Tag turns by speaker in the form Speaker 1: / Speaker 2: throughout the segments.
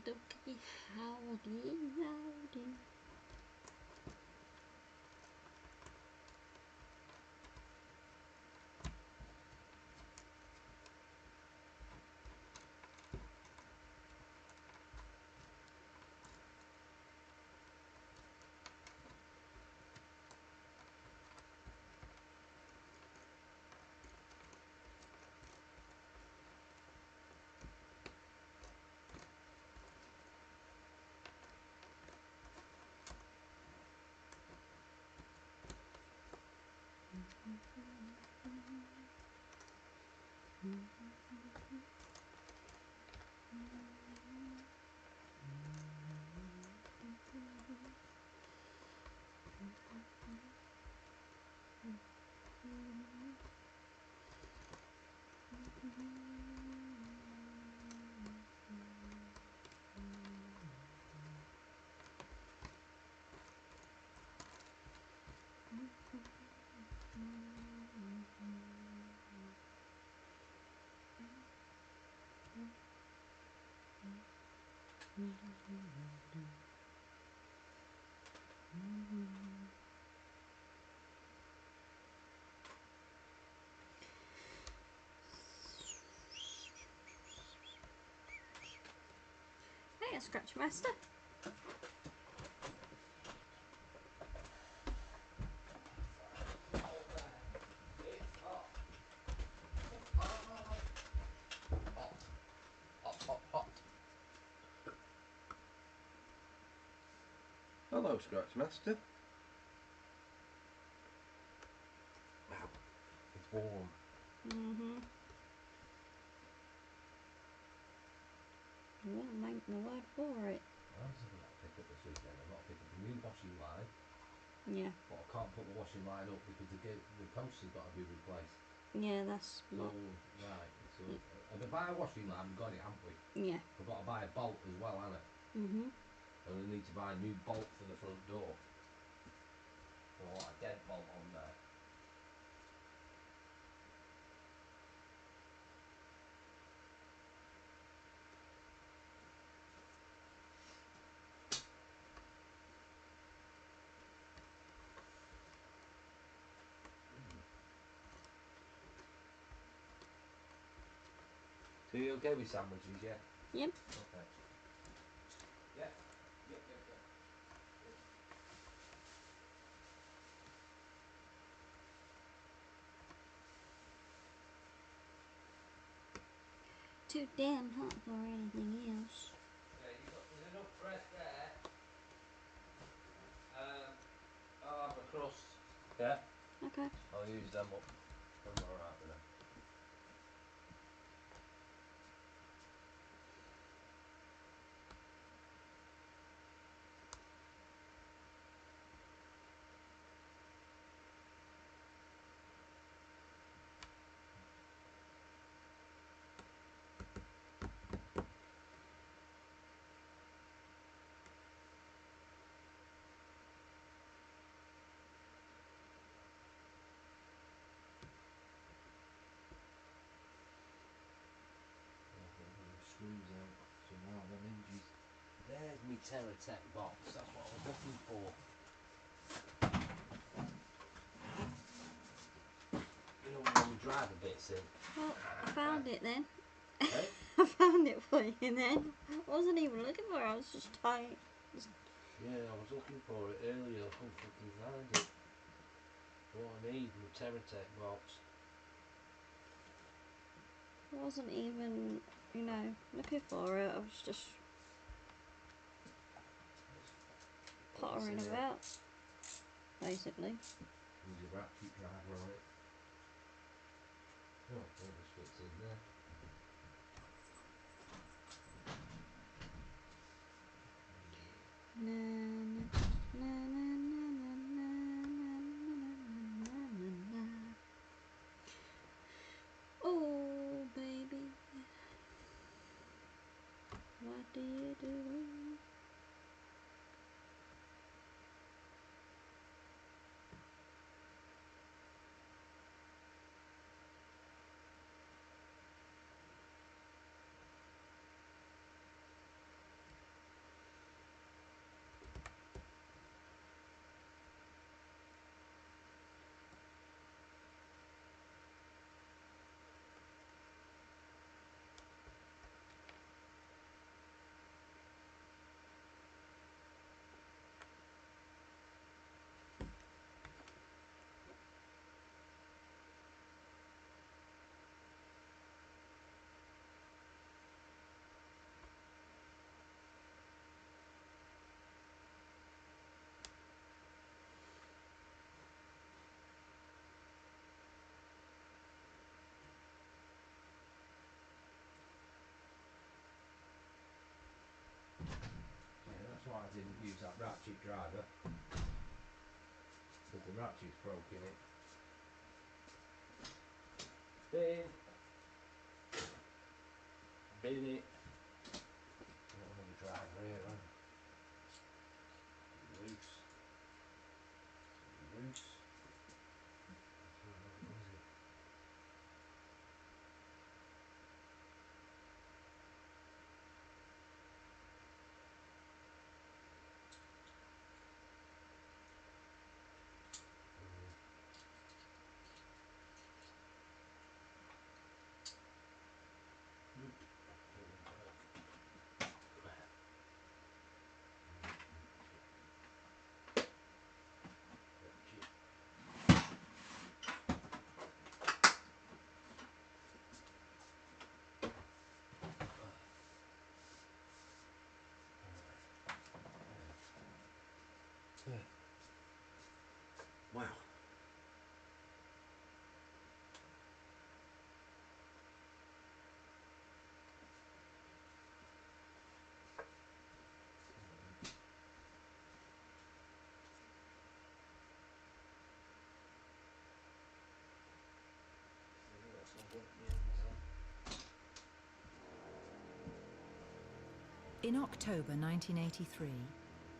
Speaker 1: dokie, howdy, howdy. Hey, Scratch Master.
Speaker 2: Hello, Scratch Master. Wow, it's warm.
Speaker 1: You won't make the word for it.
Speaker 2: What else have I got to pick up this weekend? I've got to pick up a new washing line.
Speaker 1: Yeah.
Speaker 2: But I can't put the washing line up because the post has got to be replaced.
Speaker 1: Yeah, that's
Speaker 2: So, right, so if I buy a washing line, we've got it, haven't we?
Speaker 1: Yeah.
Speaker 2: We've got to buy a bolt as well, haven't we? And we need to buy a new bolt for the front door. So I want a deadbolt on there. So you okay with sandwiches, yeah?
Speaker 1: Yep.
Speaker 2: Okay. Yeah. Yep.
Speaker 1: Too damn hot for anything else.
Speaker 2: Yeah, there's enough bread there. I'll have the crusts. Yeah?
Speaker 1: Okay.
Speaker 2: I'll use them up. I'm alright with them. Screws out, so now them hinges. There's me Terratech box, that's what I was looking for. You know when we drive a bit in.
Speaker 1: Well, I found it then.
Speaker 2: Hey?
Speaker 1: I found it for you then. I wasn't even looking for it, I was just tight.
Speaker 2: Yeah, I was looking for it earlier, I couldn't fucking find it. What I need, my Terratech box.
Speaker 1: I wasn't even, looking for it. I was just pottering about, basically.
Speaker 2: There's your ratchet driver on it. Oh, that just fits in there.
Speaker 1: Na, na, na, na, na, na, na, na, na, na. Oh, baby, what do you do?
Speaker 2: I didn't use that ratchet driver. But the ratchet's broken it. Bin it. I don't have a driver here, huh? Loose. Loose. Wow.
Speaker 3: In October 1983,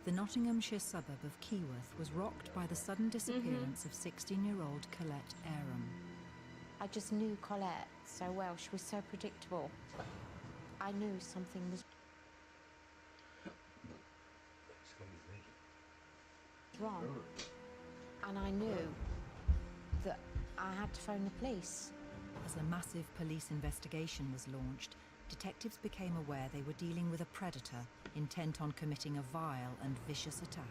Speaker 3: the Nottinghamshire suburb of Keyworth was rocked by the sudden disappearance of 16-year-old Colette Aram.
Speaker 1: I just knew Colette so well. She was so predictable. I knew something was wrong. And I knew that I had to phone the police.
Speaker 3: As a massive police investigation was launched, detectives became aware they were dealing with a predator intent on committing a vile and vicious attack.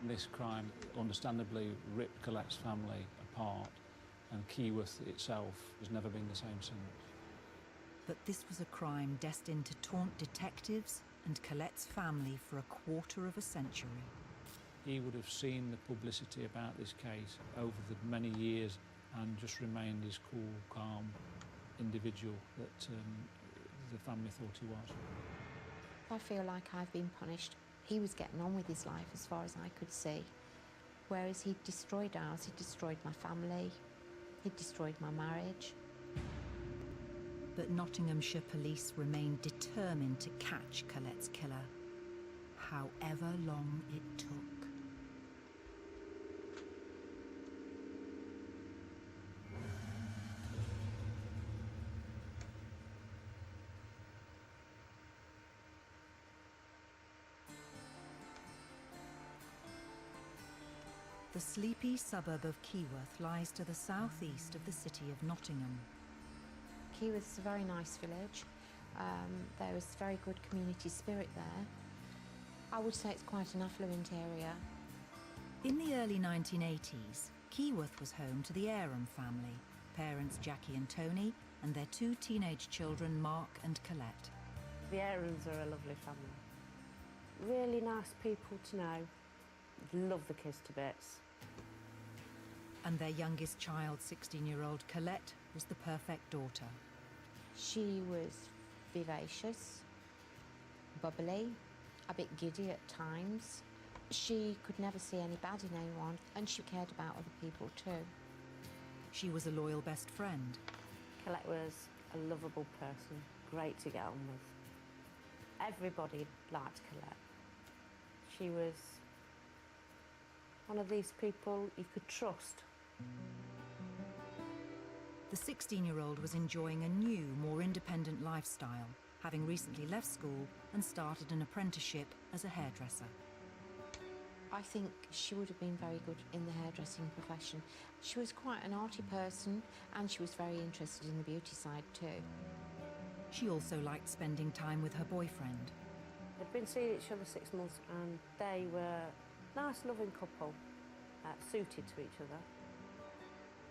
Speaker 4: This crime understandably ripped Colette's family apart, and Keyworth itself has never been the same since.
Speaker 3: But this was a crime destined to taunt detectives and Colette's family for a quarter of a century.
Speaker 4: He would have seen the publicity about this case over the many years and just remained his cool, calm individual that the family thought he was.
Speaker 1: I feel like I've been punished. He was getting on with his life as far as I could see. Whereas he destroyed ours, he destroyed my family, he destroyed my marriage.
Speaker 3: But Nottinghamshire police remained determined to catch Colette's killer, however long it took. The sleepy suburb of Keyworth lies to the southeast of the city of Nottingham.
Speaker 1: Keyworth is a very nice village. There is very good community spirit there. I would say it's quite an affluent area.
Speaker 3: In the early 1980s, Keyworth was home to the Aram family, parents Jackie and Tony, and their two teenage children, Mark and Colette.
Speaker 5: The Arams are a lovely family. Really nice people to know. Love the kids to bits.
Speaker 3: And their youngest child, 16-year-old Colette, was the perfect daughter.
Speaker 1: She was vivacious, bubbly, a bit giddy at times. She could never see any bad in anyone, and she cared about other people too.
Speaker 3: She was a loyal best friend.
Speaker 5: Colette was a lovable person, great to get on with. Everybody liked Colette. She was one of these people you could trust.
Speaker 3: The 16-year-old was enjoying a new, more independent lifestyle, having recently left school and started an apprenticeship as a hairdresser.
Speaker 1: I think she would have been very good in the hairdressing profession. She was quite an arty person, and she was very interested in the beauty side too.
Speaker 3: She also liked spending time with her boyfriend.
Speaker 5: They'd been seeing each other 6 months, and they were a nice, loving couple, suited to each other.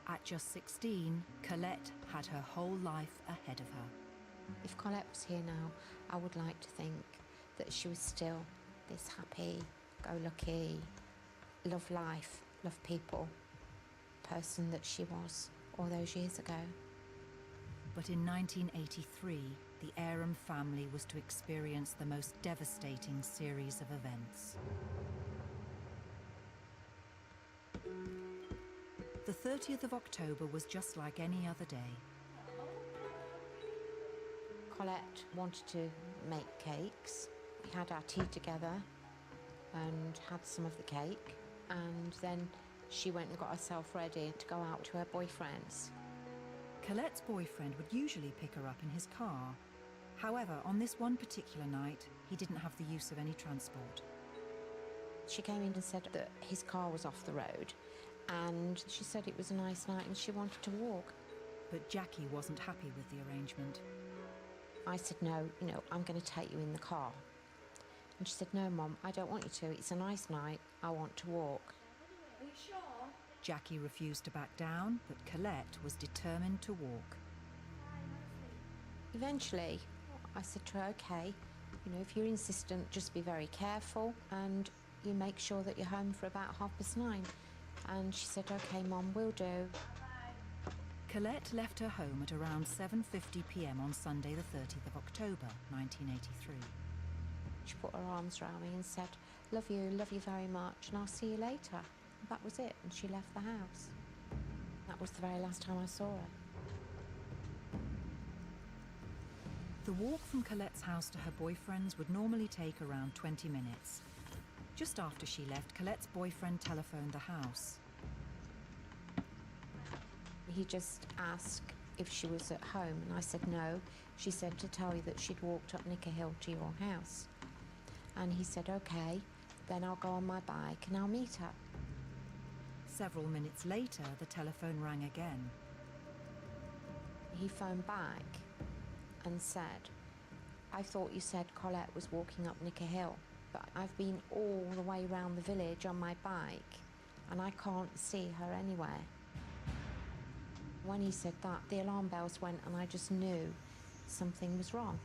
Speaker 3: At just 16, Colette had her whole life ahead of her.
Speaker 1: If Colette was here now, I would like to think that she was still this happy, go-lucky, love life, love people person that she was all those years ago.
Speaker 3: But in 1983, the Aram family was to experience the most devastating series of events. The 30th of October was just like any other day.
Speaker 1: Colette wanted to make cakes. We had our tea together and had some of the cake, and then she went and got herself ready to go out to her boyfriend's.
Speaker 3: Colette's boyfriend would usually pick her up in his car. However, on this one particular night, he didn't have the use of any transport.
Speaker 1: She came in and said that his car was off the road, and she said it was a nice night and she wanted to walk.
Speaker 3: But Jackie wasn't happy with the arrangement.
Speaker 1: I said, no, I'm going to take you in the car. And she said, no, Mum, I don't want you to. It's a nice night. I want to walk.
Speaker 6: Are you sure?
Speaker 3: Jackie refused to back down, but Colette was determined to walk.
Speaker 1: Eventually, I said to her, OK, if you're insistent, just be very careful and you make sure that you're home for about 9:30. And she said, OK, Mum, will do.
Speaker 3: Colette left her home at around 7:50 p.m. on Sunday the 30th of October, 1983.
Speaker 1: She put her arms around me and said, love you very much, and I'll see you later. And that was it, and she left the house. That was the very last time I saw her.
Speaker 3: The walk from Colette's house to her boyfriend's would normally take around 20 minutes. Just after she left, Colette's boyfriend telephoned the house.
Speaker 1: He just asked if she was at home, and I said no. She said to tell you that she'd walked up Nicker Hill to your house. And he said, OK, then I'll go on my bike and I'll meet her.
Speaker 3: Several minutes later, the telephone rang again.
Speaker 1: He phoned back and said, I thought you said Colette was walking up Nicker Hill, but I've been all the way round the village on my bike and I can't see her anywhere. When he said that, the alarm bells went and I just knew something was wrong.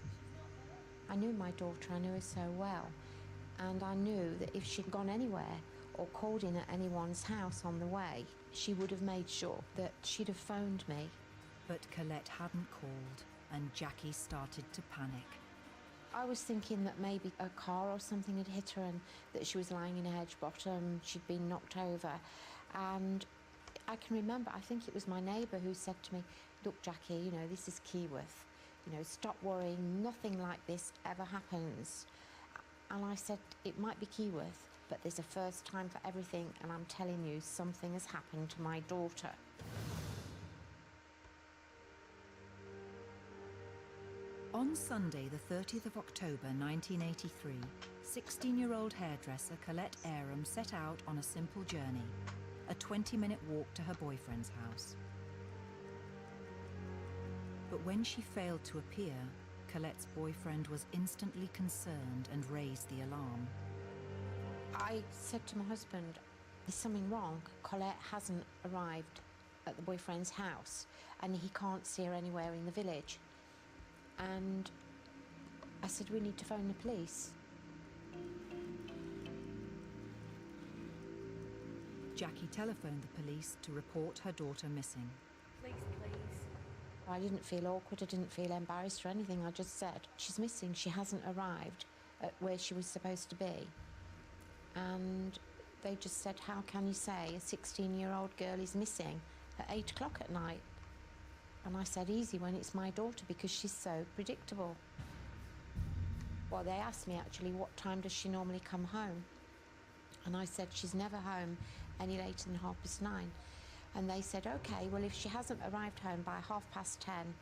Speaker 1: I knew my daughter, I knew her so well, and I knew that if she'd gone anywhere or called in at anyone's house on the way, she would have made sure that she'd have phoned me.
Speaker 3: But Colette hadn't called, and Jackie started to panic.
Speaker 1: I was thinking that maybe a car or something had hit her and that she was lying in a hedge bottom, she'd been knocked over. And I can remember, I think it was my neighbour who said to me, look, Jackie, this is Keyworth. Stop worrying, nothing like this ever happens. And I said, it might be Keyworth, but there's a first time for everything, and I'm telling you, something has happened to my daughter.
Speaker 3: On Sunday, the 30th of October, 1983, 16-year-old hairdresser Colette Aram set out on a simple journey, a 20-minute walk to her boyfriend's house. But when she failed to appear, Colette's boyfriend was instantly concerned and raised the alarm.
Speaker 1: I said to my husband, there's something wrong. Colette hasn't arrived at the boyfriend's house and he can't see her anywhere in the village. And I said, we need to phone the police.
Speaker 3: Jackie telephoned the police to report her daughter missing.
Speaker 6: Please.
Speaker 1: I didn't feel awkward, I didn't feel embarrassed or anything. I just said, she's missing, she hasn't arrived at where she was supposed to be. And they just said, how can you say a 16-year-old girl is missing at 8 o'clock at night? And I said, easy when it's my daughter, because she's so predictable. Well, they asked me actually, what time does she normally come home? And I said, she's never home any later than 9:30. And they said, OK, well, if she hasn't arrived home by 10:30,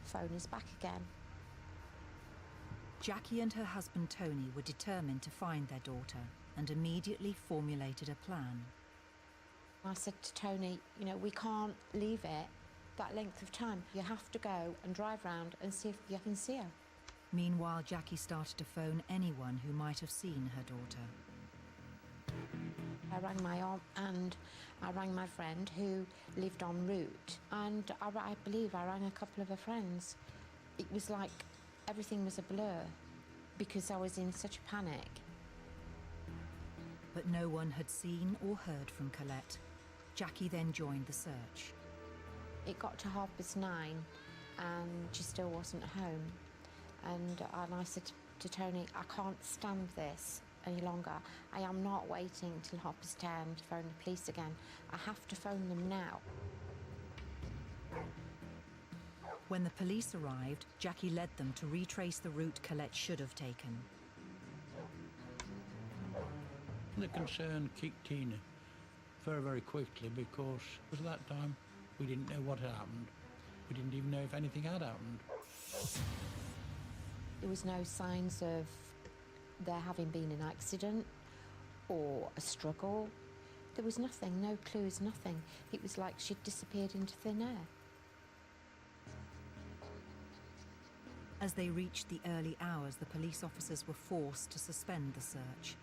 Speaker 1: phone us back again.
Speaker 3: Jackie and her husband Tony were determined to find their daughter and immediately formulated a plan.
Speaker 1: I said to Tony, we can't leave it that length of time. You have to go and drive round and see if you can see her.
Speaker 3: Meanwhile, Jackie started to phone anyone who might have seen her daughter.
Speaker 1: I rang my aunt and I rang my friend who lived en route, and I believe I rang a couple of her friends. It was like everything was a blur because I was in such a panic.
Speaker 3: But no one had seen or heard from Colette. Jackie then joined the search.
Speaker 1: It got to 9:30 and she still wasn't home. And I said to Tony, I can't stand this any longer. I am not waiting till 10:30 to phone the police again. I have to phone them now.
Speaker 3: When the police arrived, Jackie led them to retrace the route Colette should have taken.
Speaker 6: The concern kicked in very, very quickly because at that time we didn't know what had happened. We didn't even know if anything had happened.
Speaker 1: There was no signs of there having been an accident or a struggle. There was nothing, no clues, nothing. It was like she'd disappeared into thin air.
Speaker 3: As they reached the early hours, the police officers were forced to suspend the search.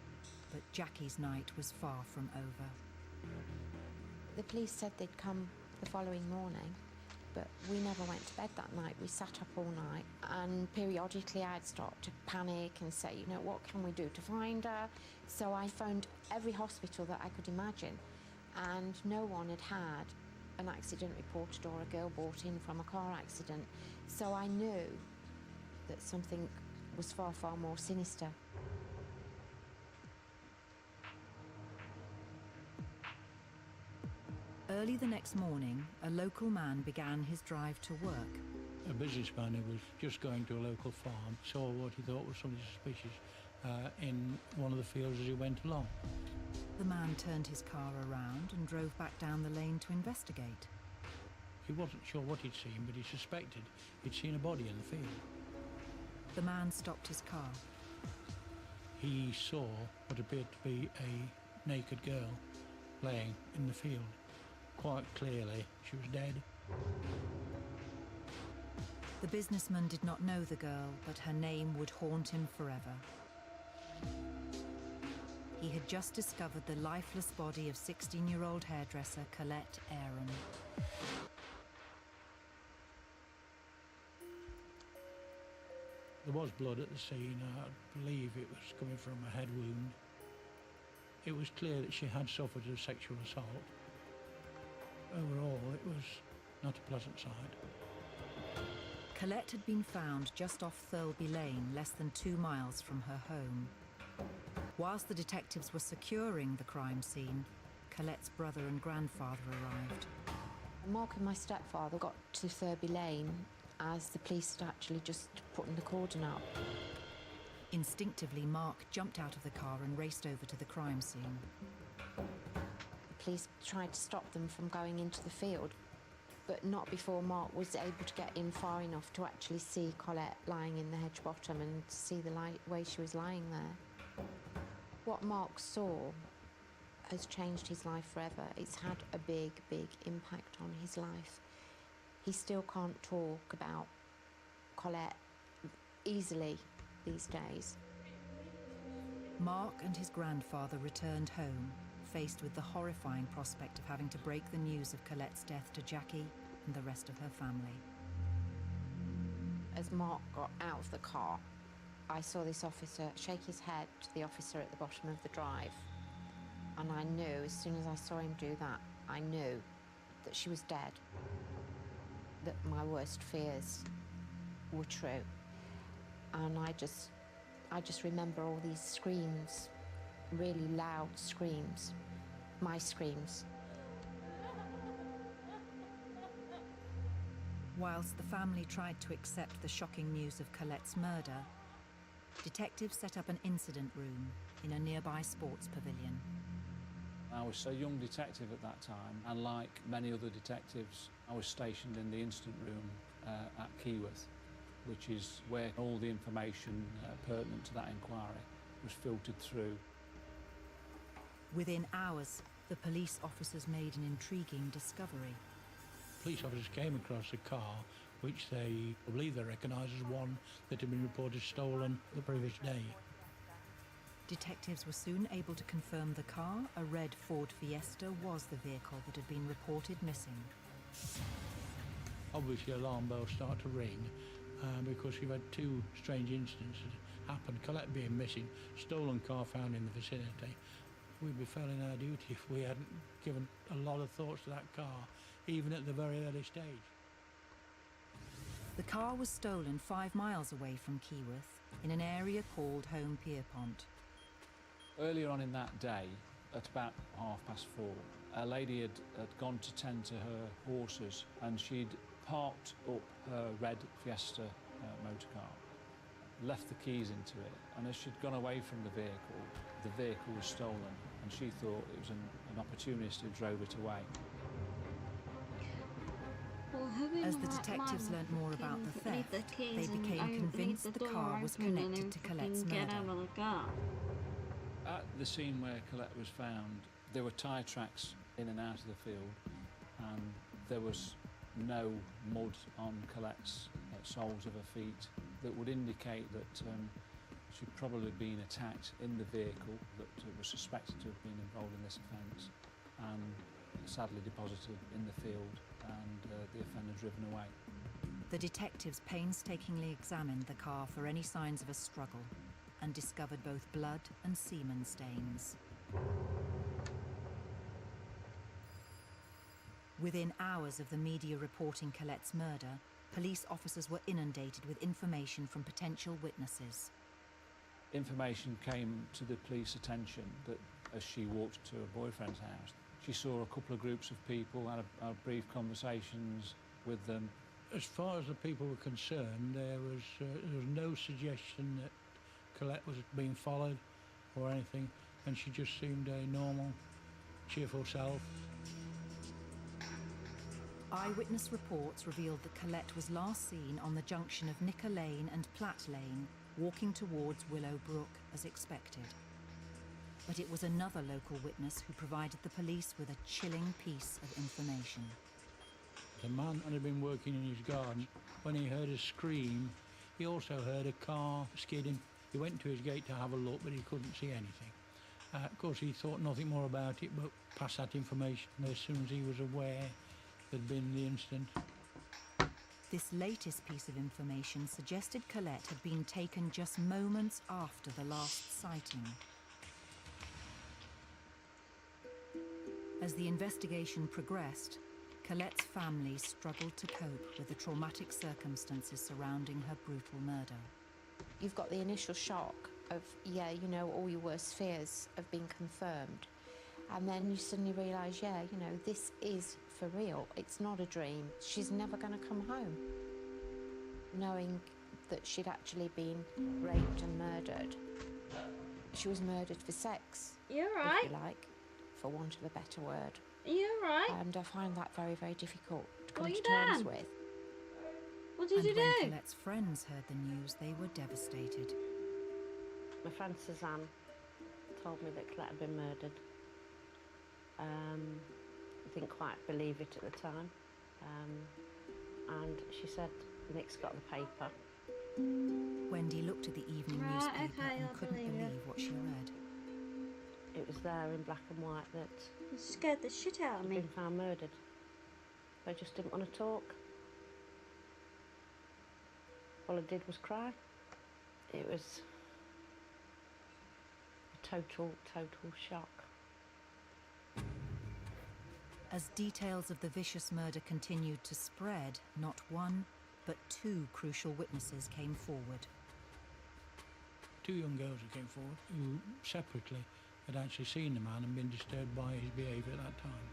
Speaker 3: But Jackie's night was far from over.
Speaker 1: The police said they'd come the following morning, but we never went to bed that night. We sat up all night, and periodically I'd start to panic and say, you know, what can we do to find her? So I phoned every hospital that I could imagine, and no one had had an accident reported or a girl brought in from a car accident. So I knew that something was far, far more sinister.
Speaker 3: Early the next morning, a local man began his drive to work.
Speaker 6: A businessman who was just going to a local farm saw what he thought was something suspicious in one of the fields as he went along.
Speaker 3: The man turned his car around and drove back down the lane to investigate.
Speaker 6: He wasn't sure what he'd seen, but he suspected he'd seen a body in the field.
Speaker 3: The man stopped his car.
Speaker 6: He saw what appeared to be a naked girl laying in the field. Quite clearly, she was dead.
Speaker 3: The businessman did not know the girl, but her name would haunt him forever. He had just discovered the lifeless body of 16-year-old hairdresser Colette Aram.
Speaker 6: There was blood at the scene. I believe it was coming from a head wound. It was clear that she had suffered a sexual assault. Overall, it was not a pleasant sight.
Speaker 3: Colette had been found just off Thirlby Lane, less than 2 miles from her home. Whilst the detectives were securing the crime scene, Colette's brother and grandfather arrived.
Speaker 1: Mark and my stepfather got to Thirlby Lane as the police had actually just putting the cordon up.
Speaker 3: Instinctively, Mark jumped out of the car and raced over to the crime scene.
Speaker 1: The police tried to stop them from going into the field, but not before Mark was able to get in far enough to actually see Colette lying in the hedge bottom and see the way she was lying there. What Mark saw has changed his life forever. It's had a big, big impact on his life. He still can't talk about Colette easily these days.
Speaker 3: Mark and his grandfather returned home, faced with the horrifying prospect of having to break the news of Colette's death to Jackie and the rest of her family.
Speaker 1: As Mark got out of the car, I saw this officer shake his head to the officer at the bottom of the drive. And I knew, as soon as I saw him do that, I knew that she was dead, that my worst fears were true. And I just remember all these screams, really loud screams, my screams.
Speaker 3: Whilst the family tried to accept the shocking news of Colette's murder, detectives set up an incident room in a nearby sports pavilion.
Speaker 4: I was a young detective at that time, and like many other detectives, I was stationed in the incident room at Keyworth, which is where all the information pertinent to that inquiry was filtered through.
Speaker 3: Within hours, the police officers made an intriguing discovery.
Speaker 6: Police officers came across a car which they believe they recognised as one that had been reported stolen the previous day.
Speaker 3: Detectives were soon able to confirm the car, a red Ford Fiesta, was the vehicle that had been reported missing.
Speaker 6: Obviously, alarm bells start to ring because we've had two strange incidents that happened. Colette being missing, stolen car found in the vicinity. We'd be failing our duty if we hadn't given a lot of thoughts to that car, even at the very early stage.
Speaker 3: The car was stolen 5 miles away from Keyworth in an area called Home Pierpont.
Speaker 4: Earlier on in that day, at about 4:30, a lady had gone to tend to her horses, and she'd parked up her red Fiesta motor car, left the keys into it, and as she'd gone away from the vehicle was stolen, and she thought it was an opportunist who drove it away.
Speaker 3: As the detectives learnt more about the theft, they became convinced the car was connected to Colette's murder.
Speaker 4: At the scene where Colette was found, there were tyre tracks in and out of the field, and there was no mud on Colette's soles of her feet that would indicate that she'd probably been attacked in the vehicle that was suspected to have been involved in this offence, and sadly deposited in the field, and the offender driven away.
Speaker 3: The detectives painstakingly examined the car for any signs of a struggle and discovered both blood and semen stains. Within hours of the media reporting Colette's murder, police officers were inundated with information from potential witnesses.
Speaker 4: Information came to the police attention that as she walked to her boyfriend's house, she saw a couple of groups of people, had brief conversations with them.
Speaker 6: As far as the people were concerned, there was no suggestion that Colette was being followed or anything, and she just seemed a normal, cheerful self.
Speaker 3: Eyewitness reports revealed that Colette was last seen on the junction of Nicker Lane and Platt Lane, walking towards Willow Brook as expected. But it was another local witness who provided the police with a chilling piece of information.
Speaker 6: The man had been working in his garden. When he heard a scream, he also heard a car skidding. He went to his gate to have a look, but he couldn't see anything. Of course, he thought nothing more about it, but passed that information as soon as he was aware there'd been the incident.
Speaker 3: This latest piece of information suggested Colette had been taken just moments after the last sighting. As the investigation progressed, Colette's family struggled to cope with the traumatic circumstances surrounding her brutal murder.
Speaker 1: You've got the initial shock of, yeah, you know, all your worst fears have been confirmed. And then you suddenly realise, yeah, you know, this is for real. It's not a dream. She's never going to come home. Knowing that she'd actually been raped and murdered. She was murdered for sex.
Speaker 7: You're right.
Speaker 1: If you like, for want of a better word.
Speaker 7: You're right.
Speaker 1: And I find that very, very difficult to come
Speaker 7: What
Speaker 1: to
Speaker 7: you
Speaker 1: terms
Speaker 7: done?
Speaker 1: with.
Speaker 7: What did you
Speaker 3: And when
Speaker 7: do?
Speaker 3: Colette's friends heard the news, they were devastated.
Speaker 5: My friend Suzanne told me that Colette had been murdered. I didn't quite believe it at the time. And she said, Nick's got the paper.
Speaker 3: Wendy looked at the evening
Speaker 7: Right,
Speaker 3: newspaper
Speaker 7: okay,
Speaker 3: and
Speaker 7: I'll
Speaker 3: couldn't
Speaker 7: believe
Speaker 3: believe
Speaker 7: it.
Speaker 3: what she read.
Speaker 5: It was there in black and white that
Speaker 7: You scared the shit out of
Speaker 5: she'd
Speaker 7: me.
Speaker 5: been found murdered. I just didn't want to talk. All I did was cry. It was a total shock.
Speaker 3: As details of the vicious murder continued to spread, not one, but two crucial witnesses came forward.
Speaker 6: Two young girls who came forward who separately had actually seen the man and been disturbed by his behaviour at that time.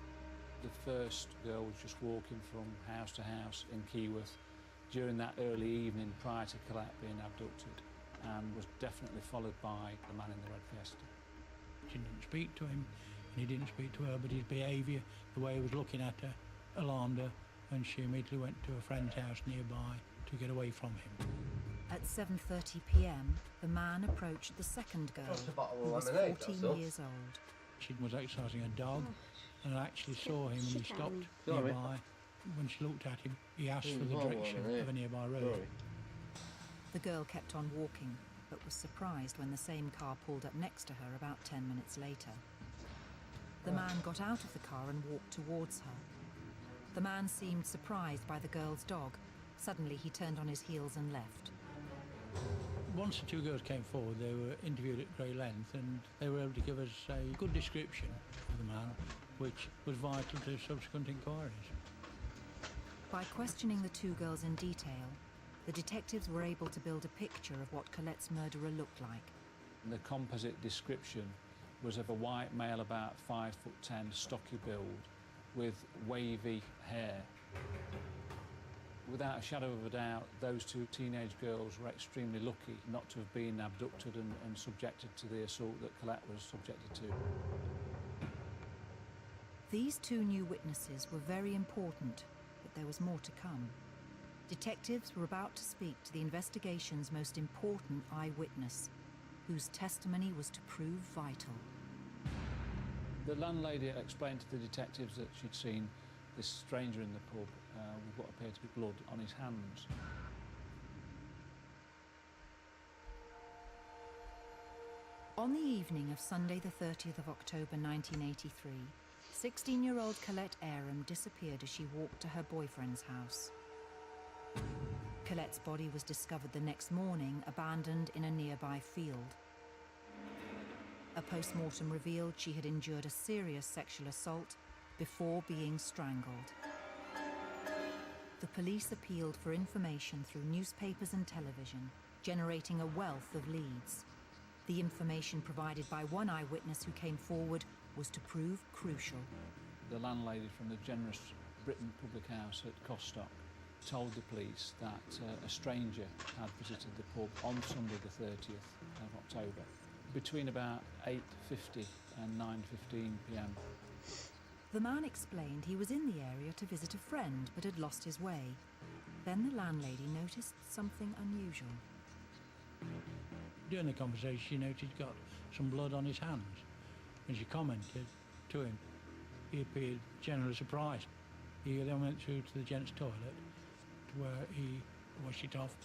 Speaker 4: The first girl was just walking from house to house in Keyworth during that early evening prior to Colette being abducted, and was definitely followed by the man in the red Fiesta.
Speaker 6: She didn't speak to him, and he didn't speak to her, but his behaviour, the way he was looking at her, alarmed her, and she immediately went to a friend's house nearby to get away from him.
Speaker 3: At 7:30 p.m, the man approached the second girl,
Speaker 2: Just a bottle
Speaker 3: who
Speaker 2: of
Speaker 3: was
Speaker 2: lemonade,
Speaker 3: 14
Speaker 2: that's all.
Speaker 3: years old.
Speaker 6: She was exercising a dog, and I actually saw him, and he
Speaker 7: Shit out of
Speaker 6: stopped
Speaker 7: me.
Speaker 2: Sorry.
Speaker 6: nearby. When she looked at him, he asked for the
Speaker 2: Well,
Speaker 6: direction
Speaker 2: yeah.
Speaker 6: of a nearby road.
Speaker 2: Sorry.
Speaker 3: The girl kept on walking, but was surprised when the same car pulled up next to her about 10 minutes later. The man got out of the car and walked towards her. The man seemed surprised by the girl's dog. Suddenly he turned on his heels and left.
Speaker 6: Once the two girls came forward, they were interviewed at great length, and they were able to give us a good description of the man, which was vital to subsequent inquiries.
Speaker 3: By questioning the two girls in detail, the detectives were able to build a picture of what Colette's murderer looked like.
Speaker 4: The composite description was of a white male about 5'10", stocky build, with wavy hair. Without a shadow of a doubt, those two teenage girls were extremely lucky not to have been abducted and subjected to the assault that Colette was subjected to.
Speaker 3: These two new witnesses were very important, but there was more to come. Detectives were about to speak to the investigation's most important eyewitness, whose testimony was to prove vital.
Speaker 4: The landlady explained to the detectives that she'd seen this stranger in the pub with what appeared to be blood on his hands.
Speaker 3: On the evening of Sunday the 30th of October 1983, 16-year-old Colette Aram disappeared as she walked to her boyfriend's house. Colette's body was discovered the next morning, abandoned in a nearby field. A post-mortem revealed she had endured a serious sexual assault before being strangled. The police appealed for information through newspapers and television, generating a wealth of leads. The information provided by one eyewitness who came forward was to prove crucial.
Speaker 4: The landlady from the generous Britain public house at Costock told the police that a stranger had visited the pub on Sunday the 30th of October between about 8:50 and 9:15 p.m.
Speaker 3: The man explained he was in the area to visit a friend but had lost his way. Then the landlady noticed something unusual.
Speaker 6: During the conversation, she noticed he'd got some blood on his hands, and she commented to him. He appeared generally surprised. He then went through to the gents' toilet, to where he washed it off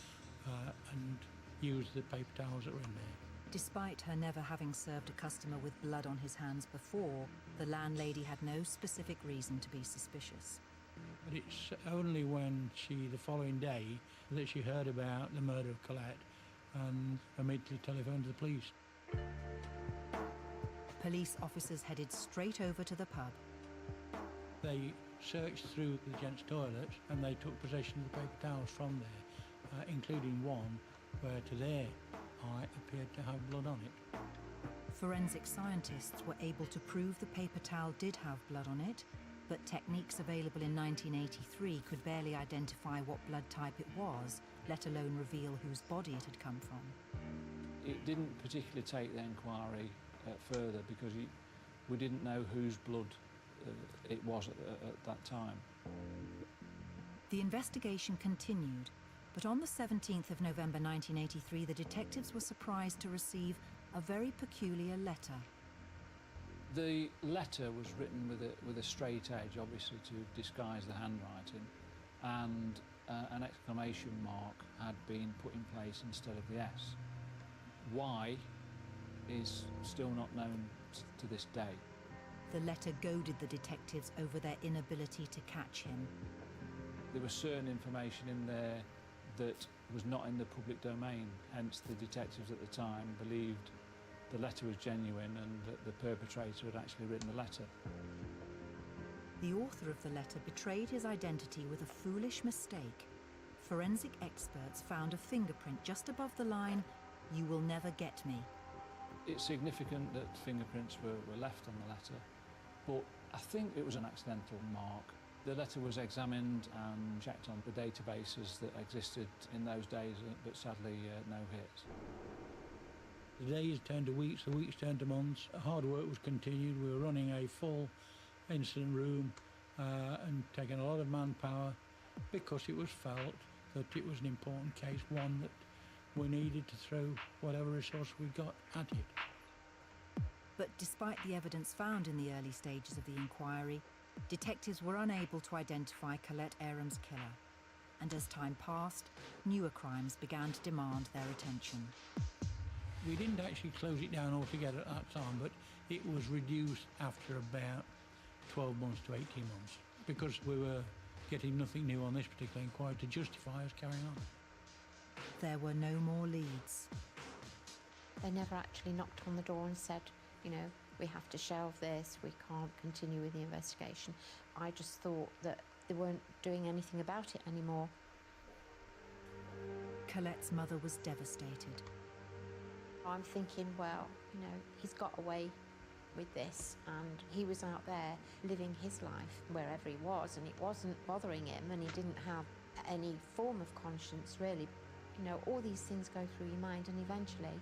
Speaker 6: and used the paper towels that were in there.
Speaker 3: Despite her never having served a customer with blood on his hands before, the landlady had no specific reason to be suspicious.
Speaker 6: But it's only when the following day, that she heard about the murder of Colette and immediately telephoned to the police.
Speaker 3: Police officers headed straight over to the pub.
Speaker 6: They searched through the gents' toilets and they took possession of the paper towels from there, including one where to their eye appeared to have blood on it.
Speaker 3: Forensic scientists were able to prove the paper towel did have blood on it, but techniques available in 1983 could barely identify what blood type it was, let alone reveal whose body it had come from.
Speaker 4: It didn't particularly take the inquiry further because we didn't know whose blood it was at that time.
Speaker 3: The investigation continued, but on the 17th of November 1983, the detectives were surprised to receive a very peculiar letter.
Speaker 4: The letter was written with a straight edge, obviously to disguise the handwriting, and an exclamation mark had been put in place instead of the S. Why is still not known to this day.
Speaker 3: The letter goaded the detectives over their inability to catch him.
Speaker 4: There was certain information in there that was not in the public domain, hence the detectives at the time believed the letter was genuine and that the perpetrator had actually written the letter.
Speaker 3: The author of the letter betrayed his identity with a foolish mistake. Forensic experts found a fingerprint just above the line, "You will never get me."
Speaker 4: It's significant that fingerprints were left on the letter, but I think it was an accidental mark. The letter was examined and checked on the databases that existed in those days, but sadly no hits.
Speaker 6: The days turned to weeks, the weeks turned to months. Hard work was continued. We were running a full incident room and taking a lot of manpower because it was felt that it was an important case, one that we needed to throw whatever resource we got at it.
Speaker 3: But despite the evidence found in the early stages of the inquiry, detectives were unable to identify Colette Aram's killer. And as time passed, newer crimes began to demand their attention.
Speaker 6: We didn't actually close it down altogether at that time, but it was reduced after about 12 months to 18 months because we were getting nothing new on this particular inquiry to justify us carrying on.
Speaker 3: There were no more leads.
Speaker 1: They never actually knocked on the door and said, you know, we have to shelve this, we can't continue with the investigation. I just thought that they weren't doing anything about it anymore.
Speaker 3: Colette's mother was devastated.
Speaker 1: I'm thinking, well, you know, he's got away with this, and he was out there living his life wherever he was, and it wasn't bothering him, and he didn't have any form of conscience, really. You know, all these things go through your mind, and eventually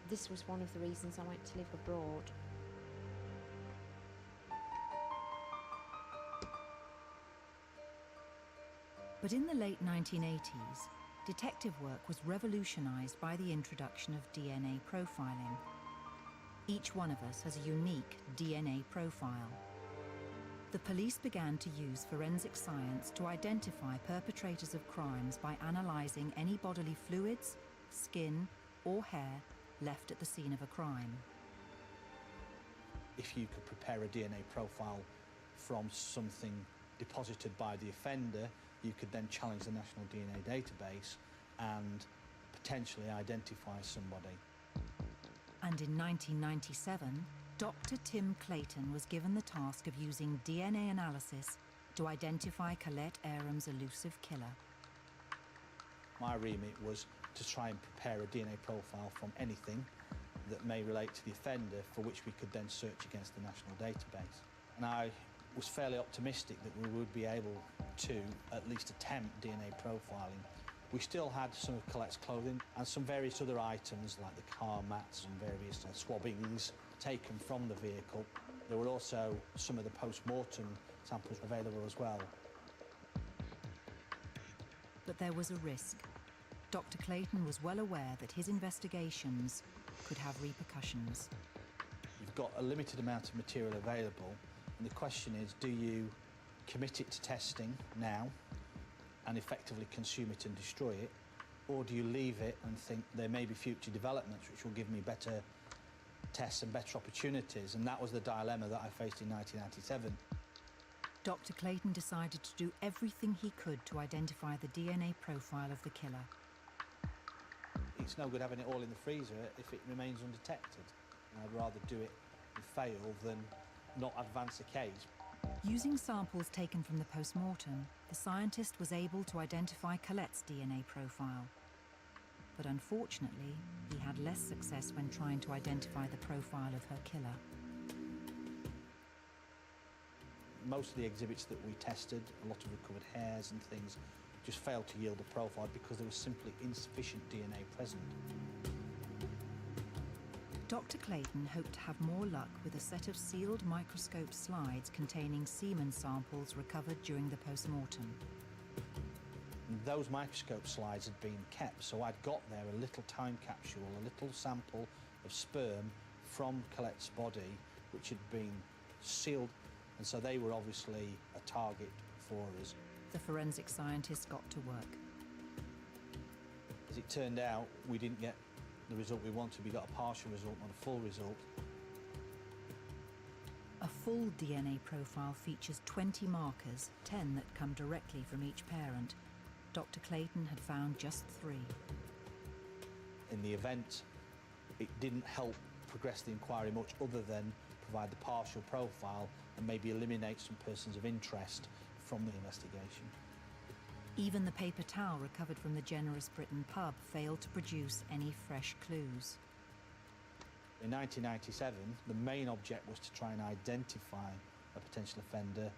Speaker 1: this was one of the reasons I went to live abroad.
Speaker 3: But in the late 1980s, detective work was revolutionised by the introduction of DNA profiling. Each one of us has a unique DNA profile. The police began to use forensic science to identify perpetrators of crimes by analysing any bodily fluids, skin, or hair left at the scene of a crime.
Speaker 8: If you could prepare a DNA profile from something deposited by the offender, you could then challenge the National DNA database and potentially identify somebody.
Speaker 3: And in 1997, Dr. Tim Clayton was given the task of using DNA analysis to identify Colette Aram's elusive killer.
Speaker 8: My remit was to try and prepare a DNA profile from anything that may relate to the offender, for which we could then search against the national database. And I was fairly optimistic that we would be able to at least attempt DNA profiling. We still had some of Colette's clothing and some various other items like the car mats and various swabbings taken from the vehicle. There were also some of the post-mortem samples available as well.
Speaker 3: But there was a risk. Dr. Clayton was well aware that his investigations could have repercussions.
Speaker 8: You've got a limited amount of material available, and the question is, do you commit it to testing now and effectively consume it and destroy it, or do you leave it and think there may be future developments which will give me better tests and better opportunities? And that was the dilemma that I faced in 1997.
Speaker 3: Dr. Clayton decided to do everything he could to identify the DNA profile of the killer.
Speaker 8: It's no good having it all in the freezer if it remains undetected. And I'd rather do it and fail than not advance a case.
Speaker 3: Using samples taken from the post-mortem, the scientist was able to identify Colette's DNA profile. But unfortunately, he had less success when trying to identify the profile of her killer.
Speaker 8: Most of the exhibits that we tested, a lot of recovered hairs and things, just failed to yield a profile because there was simply insufficient DNA present.
Speaker 3: Dr. Clayton hoped to have more luck with a set of sealed microscope slides containing semen samples recovered during the post-mortem.
Speaker 8: Those microscope slides had been kept, so I'd got there a little time capsule, a little sample of sperm from Colette's body, which had been sealed, and so they were obviously a target for us.
Speaker 3: The forensic scientist got to work.
Speaker 8: As it turned out, we didn't get the result we wanted. We got a partial result, not a full result.
Speaker 3: A full DNA profile features 20 markers, 10 that come directly from each parent. Dr. Clayton had found just 3.
Speaker 8: In the event, it didn't help progress the inquiry much other than provide the partial profile and maybe eliminate some persons of interest from the investigation.
Speaker 3: Even the paper towel recovered from the Generous Britain pub failed to produce any fresh clues.
Speaker 8: In 1997, the main object was to try and identify a potential offender.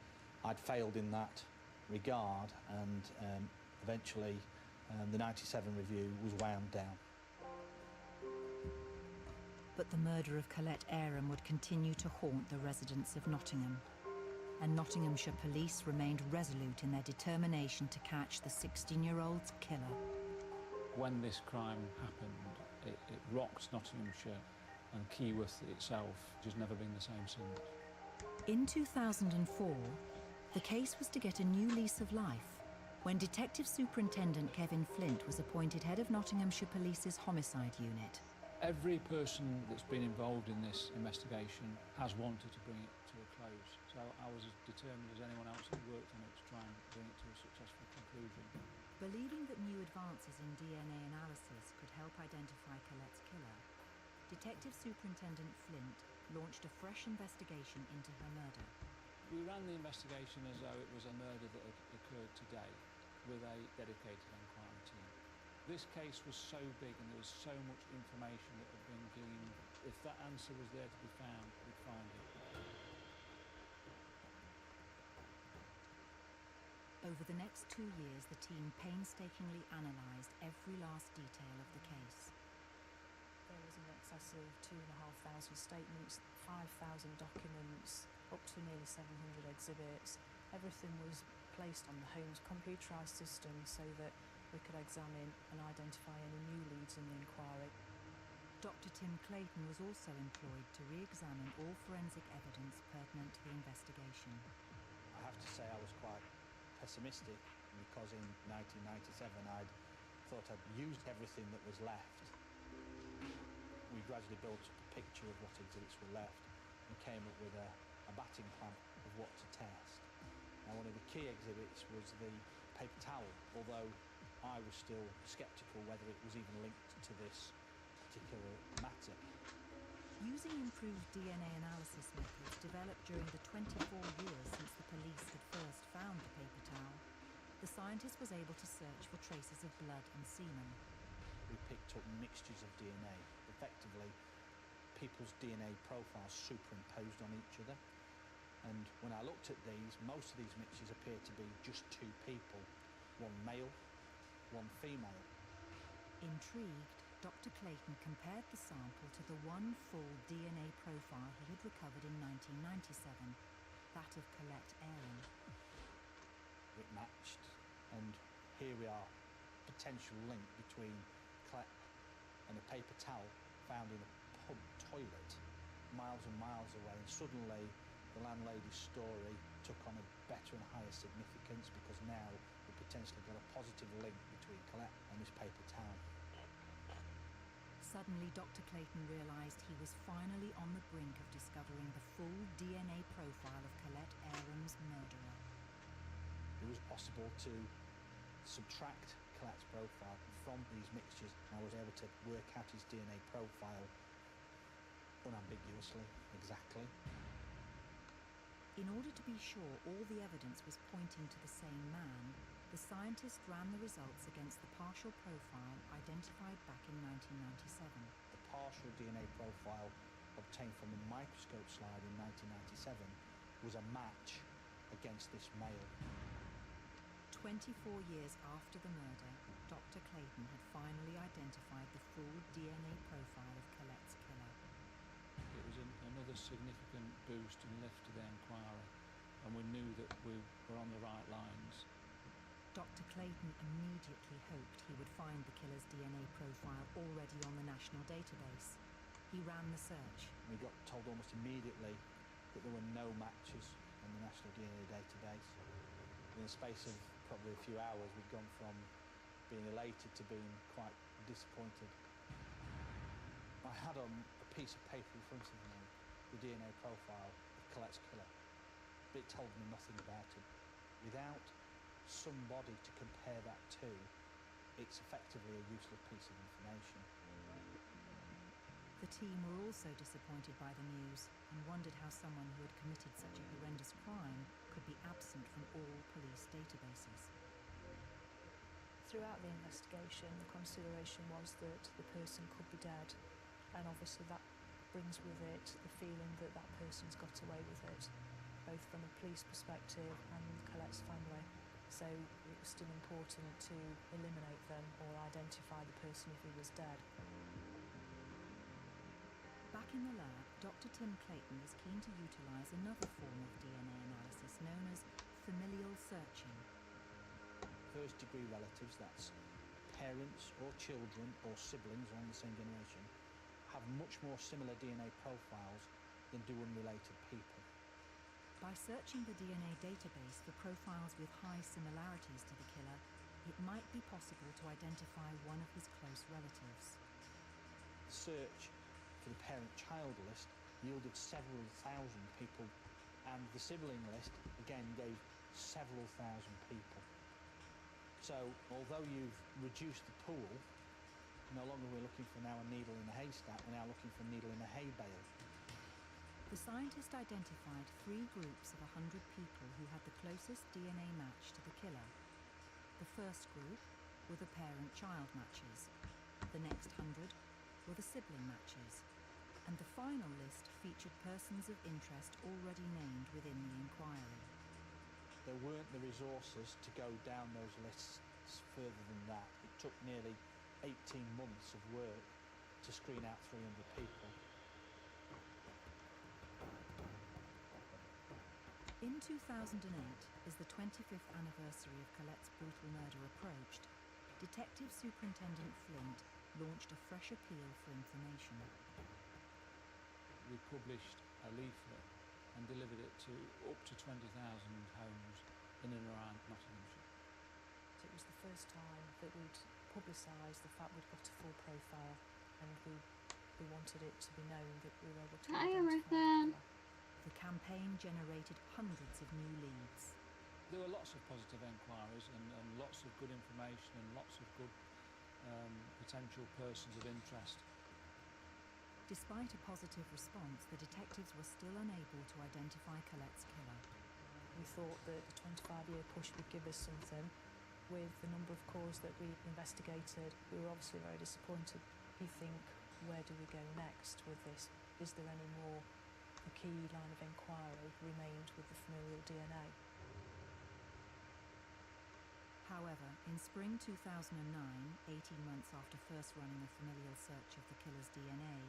Speaker 8: I'd failed in that regard, and eventually the 97 review was wound down.
Speaker 3: But the murder of Colette Aram would continue to haunt the residents of Nottingham, and Nottinghamshire police remained resolute in their determination to catch the 16-year-old's killer.
Speaker 4: When this crime happened, it rocked Nottinghamshire, and Keyworth itself has never been the same since.
Speaker 3: In 2004, the case was to get a new lease of life when Detective Superintendent Kevin Flint was appointed head of Nottinghamshire Police's homicide unit.
Speaker 4: Every person that's been involved in this investigation has wanted to bring it to a close. So I was as determined as anyone else that worked on it to try and bring it to a successful conclusion.
Speaker 3: Believing that new advances in DNA analysis could help identify Colette's killer, Detective Superintendent Flint launched a fresh investigation into her murder.
Speaker 4: We ran the investigation as though it was a murder that had occurred today with a dedicated inquiry team. This case was so big and there was so much information that had been gleaned. If that answer was there to be found, we'd find it.
Speaker 3: Over the next 2 years, the team painstakingly analysed every last detail of the case.
Speaker 9: There was in excess of 2,500 statements, 5,000 documents, up to nearly 700 exhibits. Everything was placed on the home's computerised system so that we could examine and identify any new leads in the inquiry.
Speaker 3: Dr. Tim Clayton was also employed to re-examine all forensic evidence pertinent to the investigation.
Speaker 8: I have to say I was quite pessimistic because in 1997 I'd thought I'd used everything that was left. We gradually built up a picture of what exhibits were left and came up with a batting plan of what to test. Now, one of the key exhibits was the paper towel, although I was still sceptical whether it was even linked to this particular matter.
Speaker 3: Using improved DNA analysis methods developed during the 24 years since the police had first found the paper towel, the scientist was able to search for traces of blood and semen.
Speaker 8: We picked up mixtures of DNA, effectively people's DNA profiles superimposed on each other. And when I looked at these, most of these mixtures appeared to be just two people, one male, one female.
Speaker 3: Intrigued, Dr. Clayton compared the sample to the one full DNA profile he had recovered in 1997, that of Colette Aron.
Speaker 8: It matched, and here we are, potential link between Colette and a paper towel found in a pub toilet miles and miles away, and suddenly the landlady's story took on a better and higher significance because now we potentially got a positive link between Colette and this paper towel.
Speaker 3: Suddenly, Dr. Clayton realised he was finally on the brink of discovering the full DNA profile of Colette Aron's murderer.
Speaker 8: It was possible to subtract Colette's profile from these mixtures, and I was able to work out his DNA profile unambiguously, exactly.
Speaker 3: In order to be sure all the evidence was pointing to the same man, the scientist ran the results against the partial profile identified back in 1997.
Speaker 8: The partial DNA profile obtained from a microscope slide in 1997 was a match against this male.
Speaker 3: 24 years after the murder, Dr. Clayton had finally identified the full DNA profile of Colette's killer.
Speaker 4: It was another significant boost and lift to the inquiry, and we knew that we were on the right lines.
Speaker 3: Dr. Clayton immediately hoped he would find the killer's DNA profile already on the national database. He ran the search.
Speaker 8: We got told almost immediately that there were no matches in the national DNA database. In the space of probably a few hours, we'd gone from being elated to being quite disappointed. I had on a piece of paper in front of me the DNA profile of Colette's killer, but it told me nothing about him. Without somebody to compare that to, it's effectively a useless piece of information.
Speaker 3: The team were also disappointed by the news and wondered how someone who had committed such a horrendous crime could be absent from all police databases.
Speaker 9: Throughout the investigation, the consideration was that the person could be dead, and obviously that brings with it the feeling that that person's got away with it, both from a police perspective and Colette's family. So it was still important to eliminate them or identify the person if he was dead.
Speaker 3: Back in the lab, Dr. Tim Clayton was keen to utilise another form of DNA analysis known as familial searching.
Speaker 8: First-degree relatives, that's parents or children or siblings on the same generation, have much more similar DNA profiles than do unrelated people.
Speaker 3: By searching the DNA database for profiles with high similarities to the killer, it might be possible to identify one of his close relatives.
Speaker 8: The search for the parent-child list yielded several thousand people, and the sibling list again gave several thousand people. So, although you've reduced the pool, no longer we're looking for now a needle in a haystack, we're now looking for a needle in a hay bale.
Speaker 3: The scientist identified 3 groups of 100 people who had the closest DNA match to the killer. The first group, were the parent-child matches. The next 100 were the sibling matches. And the final list featured persons of interest already named within the inquiry.
Speaker 8: There weren't the resources to go down those lists further than that. It took nearly 18 months of work to screen out 300 people.
Speaker 3: In 2008, as the 25th anniversary of Colette's brutal murder approached, Detective Superintendent Flint launched a fresh appeal for information.
Speaker 4: We published a leaflet and delivered it to up to 20,000 homes in and around Nottinghamshire.
Speaker 9: It was the first time that we'd publicised the fact we'd got a full profile, and we wanted it to be known that we were able to
Speaker 7: Hi,
Speaker 9: identify
Speaker 7: everything.
Speaker 9: the killer.
Speaker 3: The campaign generated hundreds of new leads.
Speaker 4: There were lots of positive enquiries and lots of good information and lots of good potential persons of interest.
Speaker 3: Despite a positive response, the detectives were still unable to identify Colette's killer.
Speaker 9: We thought that the 25-year push would give us something. With the number of calls that we investigated, we were obviously very disappointed. You think, where do we go next with this? Is there any more? The key line of inquiry remained with the familial DNA.
Speaker 3: However, in spring 2009, 18 months after first running a familial search of the killer's DNA,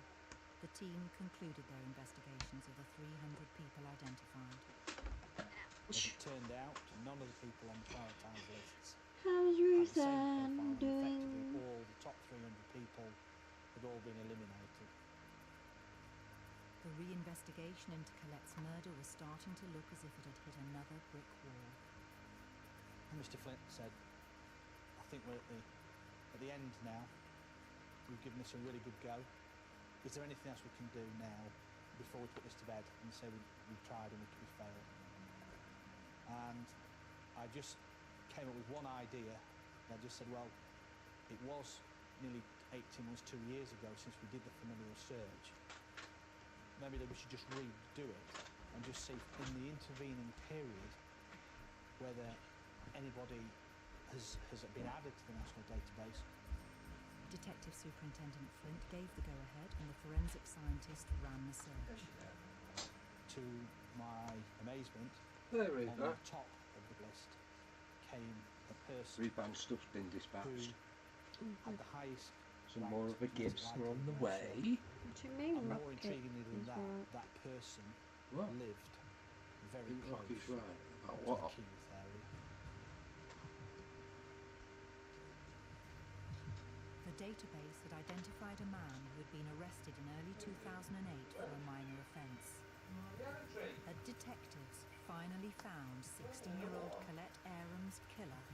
Speaker 3: the team concluded their investigations of the 300 people identified.
Speaker 8: As it turned out, none of the people on the prioritised lists
Speaker 7: How's
Speaker 8: had the same profile,
Speaker 7: Ruthann
Speaker 8: and
Speaker 7: doing?
Speaker 8: effectively all the top 300 people had all been eliminated.
Speaker 3: The re-investigation into Colette's murder was starting to look as if it had hit another brick wall.
Speaker 8: Mr. Flint said, I think we're at the end now. We've given this a really good go. Is there anything else we can do now before we put this to bed and say we've tried and we failed? And I just came up with one idea. And I just said, well, it was nearly 18 months, 2 years ago since we did the familial search. Maybe that we should just redo it and just see in the intervening period whether anybody has been added to the national database.
Speaker 3: Detective Superintendent Flint gave the go-ahead and the forensic scientist ran the search.
Speaker 8: To my amazement,
Speaker 2: There
Speaker 8: on the top of the list came a person
Speaker 2: Rebound stuff's been dispatched.
Speaker 8: who had the highest
Speaker 2: Some
Speaker 8: rate
Speaker 2: more of the
Speaker 8: of
Speaker 2: gifts are on the
Speaker 8: likelihood.
Speaker 2: way.
Speaker 7: What do you mean,
Speaker 8: And more
Speaker 7: rocket?
Speaker 8: intriguingly than
Speaker 7: is
Speaker 8: that,
Speaker 7: right?
Speaker 8: that person
Speaker 2: What?
Speaker 8: lived very
Speaker 2: Seems
Speaker 8: close
Speaker 2: like it's right. About
Speaker 8: to
Speaker 2: what?
Speaker 8: the Keith area.
Speaker 3: The database had identified a man who had been arrested in early 2008 for a minor offence. But detectives finally found 16-year-old Colette Aram's killer.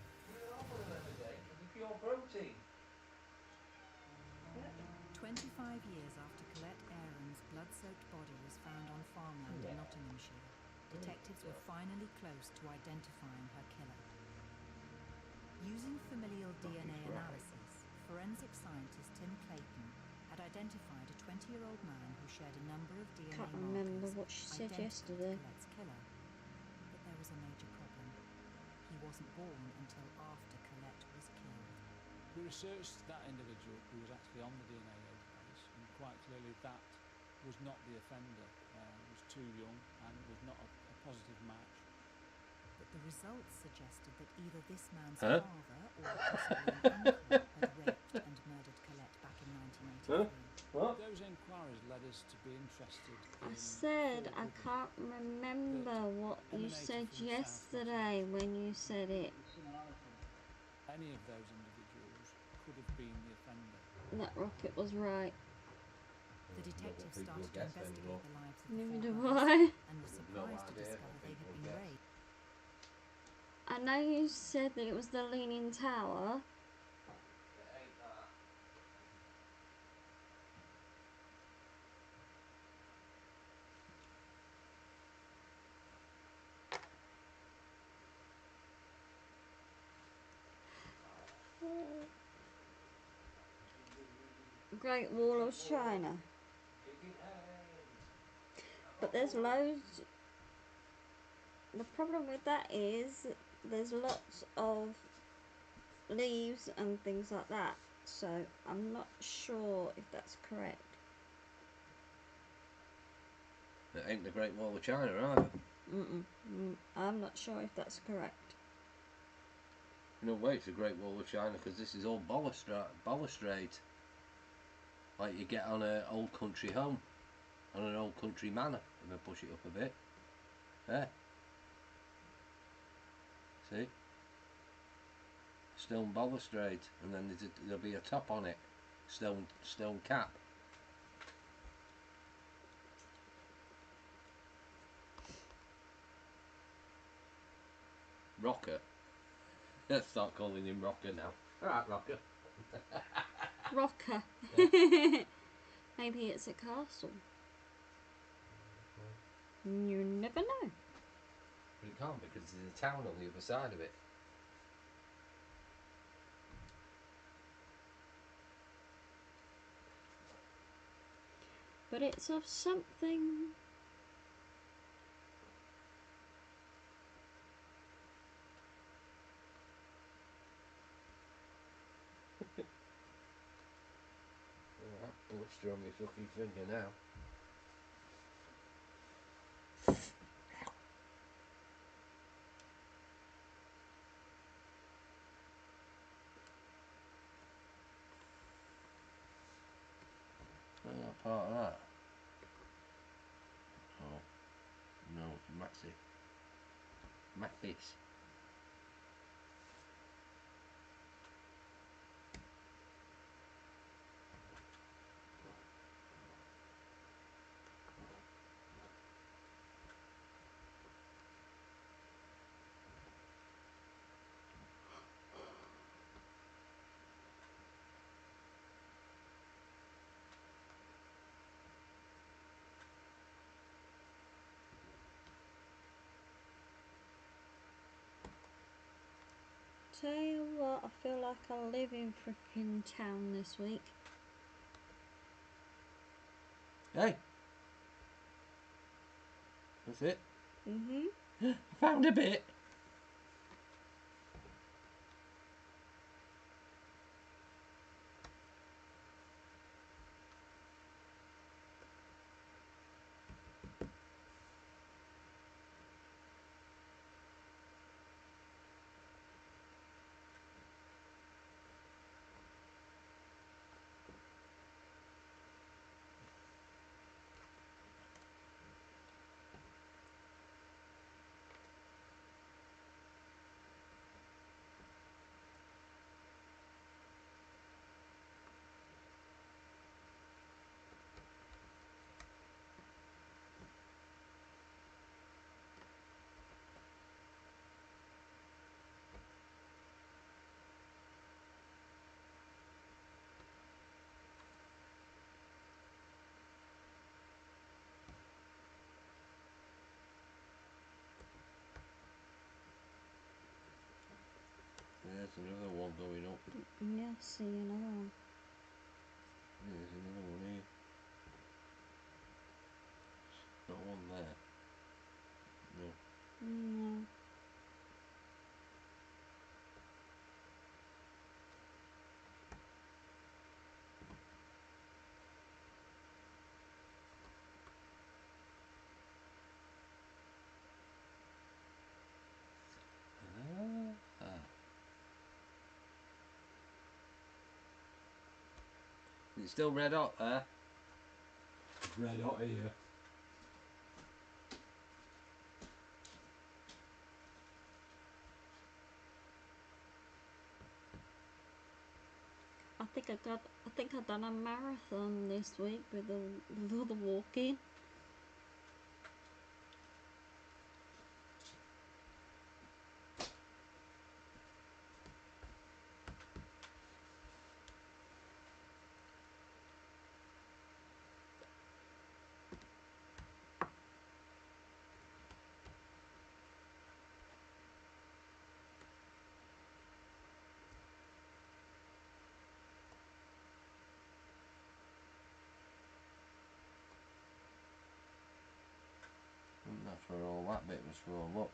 Speaker 3: 25 years after Colette Aram's blood-soaked body was found on farmland in Nottinghamshire, detectives were finally close to identifying her killer. Using familial DNA analysis, forensic scientist Tim Clayton had identified a 20-year-old man who shared a number of DNA
Speaker 7: Can't remember
Speaker 3: markers
Speaker 7: what she said
Speaker 3: identical
Speaker 7: yesterday.
Speaker 3: to Colette's killer. But there was a major problem. He wasn't born until after Colette was killed.
Speaker 4: We researched that individual who was actually on the DNA database, and quite clearly that was not the offender. Was too young and was not a positive match.
Speaker 3: But the results suggested that either this man's
Speaker 2: Huh?
Speaker 3: father or possibly an uncle had raped and murdered Colette back in 1983.
Speaker 2: What?
Speaker 4: Those inquiries led us to be interested
Speaker 7: I
Speaker 4: in
Speaker 7: said
Speaker 4: four
Speaker 7: I
Speaker 4: public-
Speaker 7: can't remember what you
Speaker 4: emanated
Speaker 7: said
Speaker 4: from the south
Speaker 7: yesterday when you said it.
Speaker 4: Any of those individuals could have been the offender.
Speaker 7: That rocket was right.
Speaker 3: The detectives
Speaker 2: people
Speaker 3: started to
Speaker 2: guess
Speaker 3: investigate
Speaker 2: anymore.
Speaker 3: the lives of the
Speaker 7: Neither
Speaker 3: four
Speaker 7: do
Speaker 3: brothers
Speaker 7: I.
Speaker 3: and were
Speaker 2: No
Speaker 3: surprised to
Speaker 2: idea
Speaker 3: discover
Speaker 2: what
Speaker 3: they had
Speaker 2: people
Speaker 3: been
Speaker 2: guess.
Speaker 3: raped.
Speaker 7: I know you said that it was the Leaning Tower. Great Wall of China. But there's loads. The problem with that is there's lots of leaves and things like that. So I'm not sure if that's correct.
Speaker 2: It ain't the Great Wall of China either.
Speaker 7: I'm not sure if that's correct.
Speaker 2: No way it's the Great Wall of China, because this is all balustrade. Like you get on an old country home, on an old country manor, and then push it up a bit. There. See? Stone balustrade, and then there'll be a top on it. Stone cap. Rocker. Let's start calling him Rocker now. Alright, Rocker.
Speaker 7: Rocker. Maybe it's a castle. You never know.
Speaker 2: But it can't, because there's a town on the other side of it.
Speaker 7: But it's of something.
Speaker 2: Alright, blister on my fucking finger now. Not part of that. Oh, no, it's Maxi. Maxis.
Speaker 7: Tell you what, I feel like I live in freaking town this week.
Speaker 2: Hey! That's it.
Speaker 7: Mm-hmm.
Speaker 2: I found a bit. There's another one going up.
Speaker 7: Yeah, see another one.
Speaker 2: There's another one here. Not one there. No.
Speaker 7: No.
Speaker 2: It's still red hot there. Red hot here.
Speaker 7: I think I've done a marathon this week with all the walking.
Speaker 2: And that's where all that bit was for, look.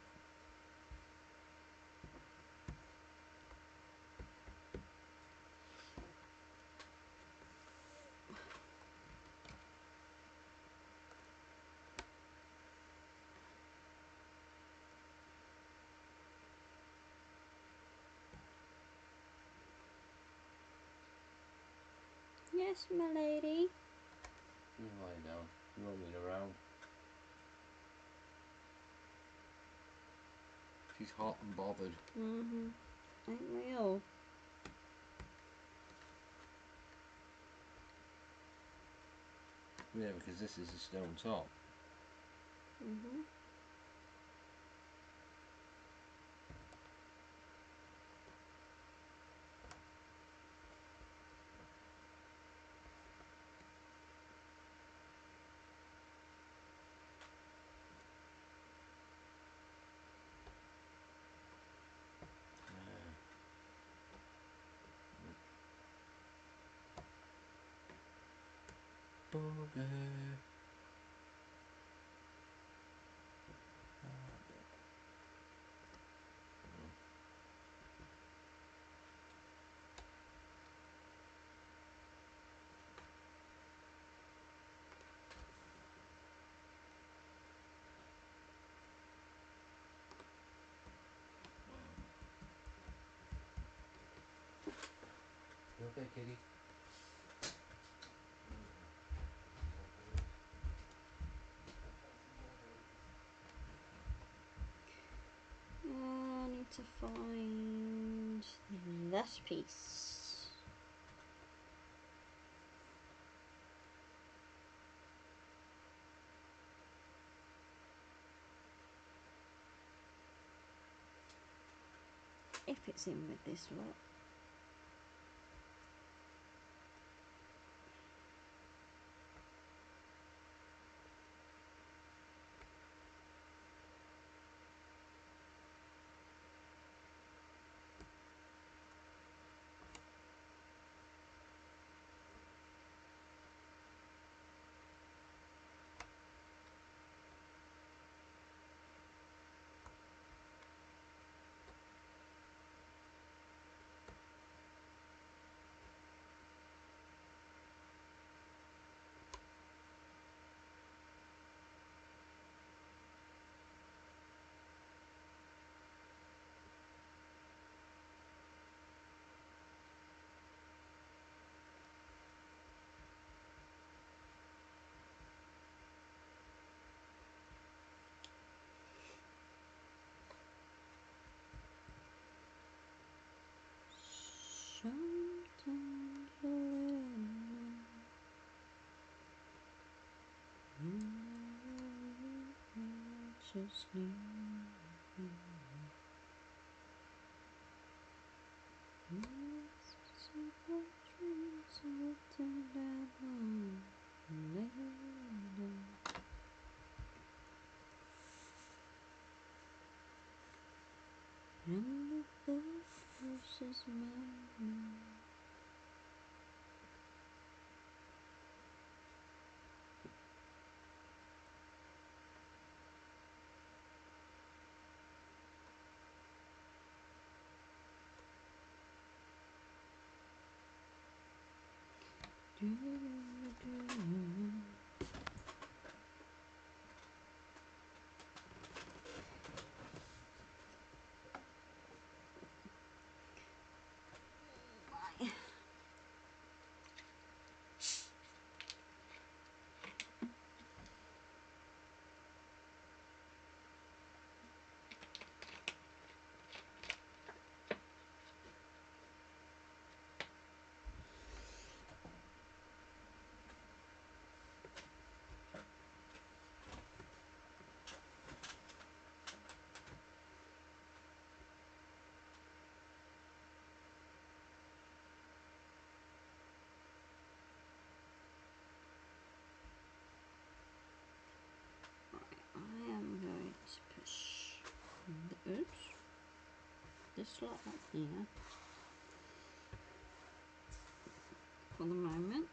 Speaker 7: Yes, my lady.
Speaker 2: You lie down. Roaming around. She's hot and bothered.
Speaker 7: Mm-hmm. Ain't we all?
Speaker 2: Yeah, because this is a stone top.
Speaker 7: Mm-hmm.
Speaker 2: Boogie. You okay, kitty?
Speaker 7: I need to find that piece. If it's in with this lot. Sometimes a little just need simple dreams written down later. And the book versus mine. I am going to push this lot up here for the moment.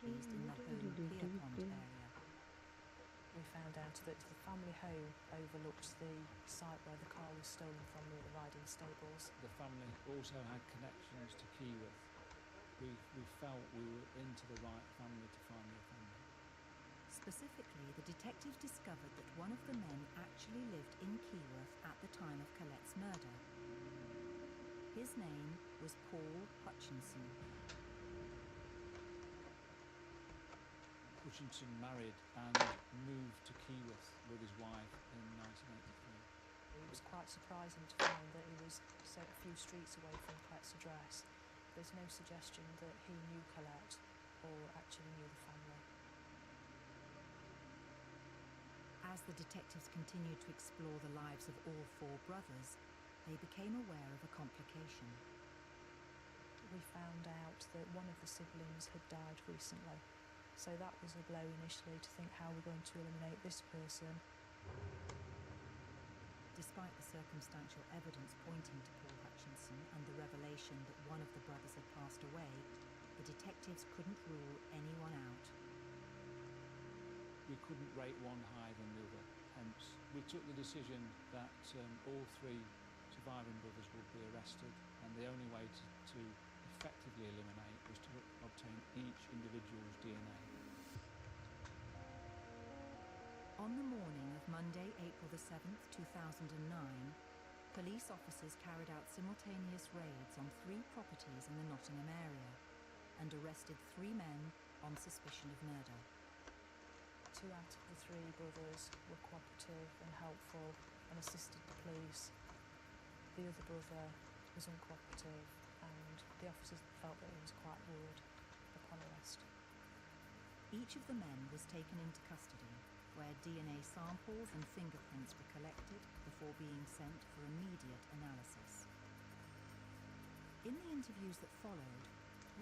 Speaker 3: Based in the home Pierpont area.
Speaker 9: We found out that the family home overlooked the site where the car was stolen from near the riding stables.
Speaker 4: The family also had connections to Keyworth. We felt we were into the right family to find the offender.
Speaker 3: Specifically, the detectives discovered that one of the men actually lived in Keyworth at the time of Colette's murder. His name was Paul Hutchinson.
Speaker 4: Hutchinson married and moved to Keyworth with his wife in 1983.
Speaker 9: It was quite surprising to find that he was a few streets away from Colette's address. There's no suggestion that he knew Colette or actually knew the family.
Speaker 3: As the detectives continued to explore the lives of all four brothers, they became aware of a complication.
Speaker 9: We found out that one of the siblings had died recently, so that was a blow initially to think how we're going to eliminate this person.
Speaker 3: Despite the circumstantial evidence pointing to Paul Hutchinson and the revelation that one of the brothers had passed away, the detectives couldn't rule anyone out.
Speaker 4: We couldn't rate one higher than the other. Hence, we took the decision that all three surviving brothers would be arrested, and the only way to effectively eliminate was to obtain each individual's DNA.
Speaker 3: On the morning of Monday, April the 7th, 2009, police officers carried out simultaneous raids on 3 properties in the Nottingham area and arrested 3 men on suspicion of murder.
Speaker 9: 2 out of the 3 brothers were cooperative and helpful and assisted the police. The other brother was uncooperative, and the officers felt that he was quite worried upon arrest.
Speaker 3: Each of the men was taken into custody, where DNA samples and fingerprints were collected before being sent for immediate analysis. In the interviews that followed,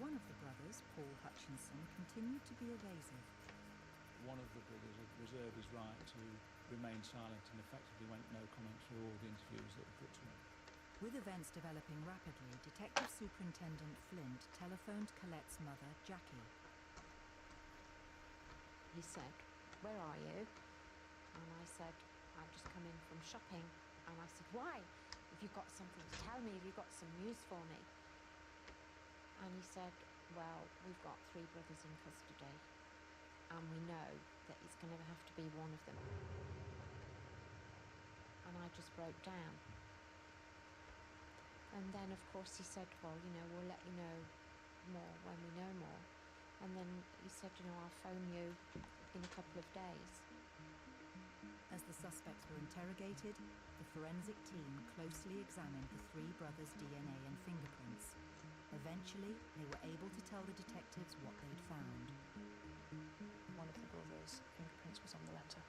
Speaker 3: one of the brothers, Paul Hutchinson, continued to be evasive.
Speaker 4: One of the brothers had reserved his right to remain silent and effectively went no comment through all the interviews that were put to him.
Speaker 3: With events developing rapidly, Detective Superintendent Flint telephoned Colette's mother, Jackie.
Speaker 1: He said, "Where are you?" And I said, "I've just come in from shopping." And I said, "Why? If you've got something to tell me, have you got some news for me?" And he said, "Well, we've got 3 brothers in custody, and we know that it's going to have to be one of them." And I just broke down. And then, of course, he said, "Well, we'll let you know more when we know more." And then he said, "I'll phone you in a couple of days."
Speaker 3: As the suspects were interrogated, the forensic team closely examined the 3 brothers' DNA and fingerprints. Eventually, they were able to tell the detectives what they'd found.
Speaker 9: One of the brothers' fingerprints was on the letter.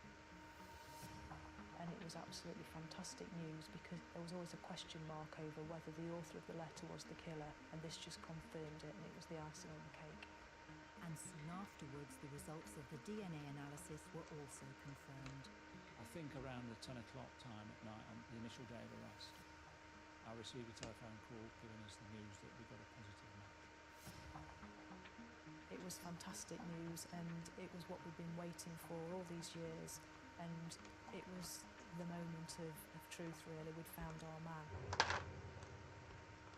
Speaker 9: And it was absolutely fantastic news, because there was always a question mark over whether the author of the letter was the killer, and this just confirmed it, and it was the icing on the cake.
Speaker 3: And soon afterwards, the results of the DNA analysis were also confirmed.
Speaker 4: I think around the 10 o'clock time at night on the initial day of arrest, I received a telephone call giving us the news that we got a positive match.
Speaker 9: It was fantastic news, and it was what we'd been waiting for all these years, and it was the moment of truth, really. We'd found our man.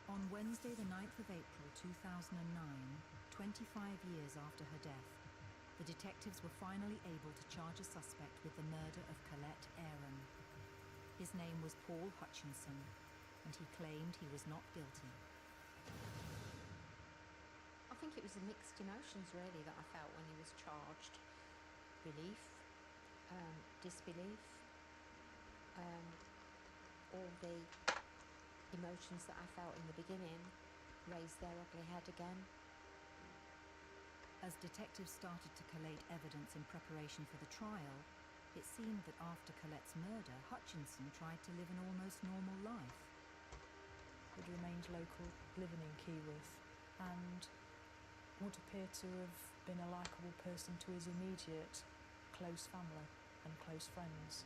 Speaker 3: On Wednesday, the 9th of April 2009, 25 years after her death, the detectives were finally able to charge a suspect with the murder of Colette Aram. His name was Paul Hutchinson, and he claimed he was not guilty.
Speaker 1: I think it was the mixed emotions, really, that I felt when he was charged. Relief, disbelief, all the emotions that I felt in the beginning raised their ugly head again.
Speaker 3: As detectives started to collate evidence in preparation for the trial, it seemed that after Colette's murder, Hutchinson tried to live an almost normal life.
Speaker 9: He'd remained local, living in Keyworth, and would appear to have been a likeable person to his immediate close family and close friends.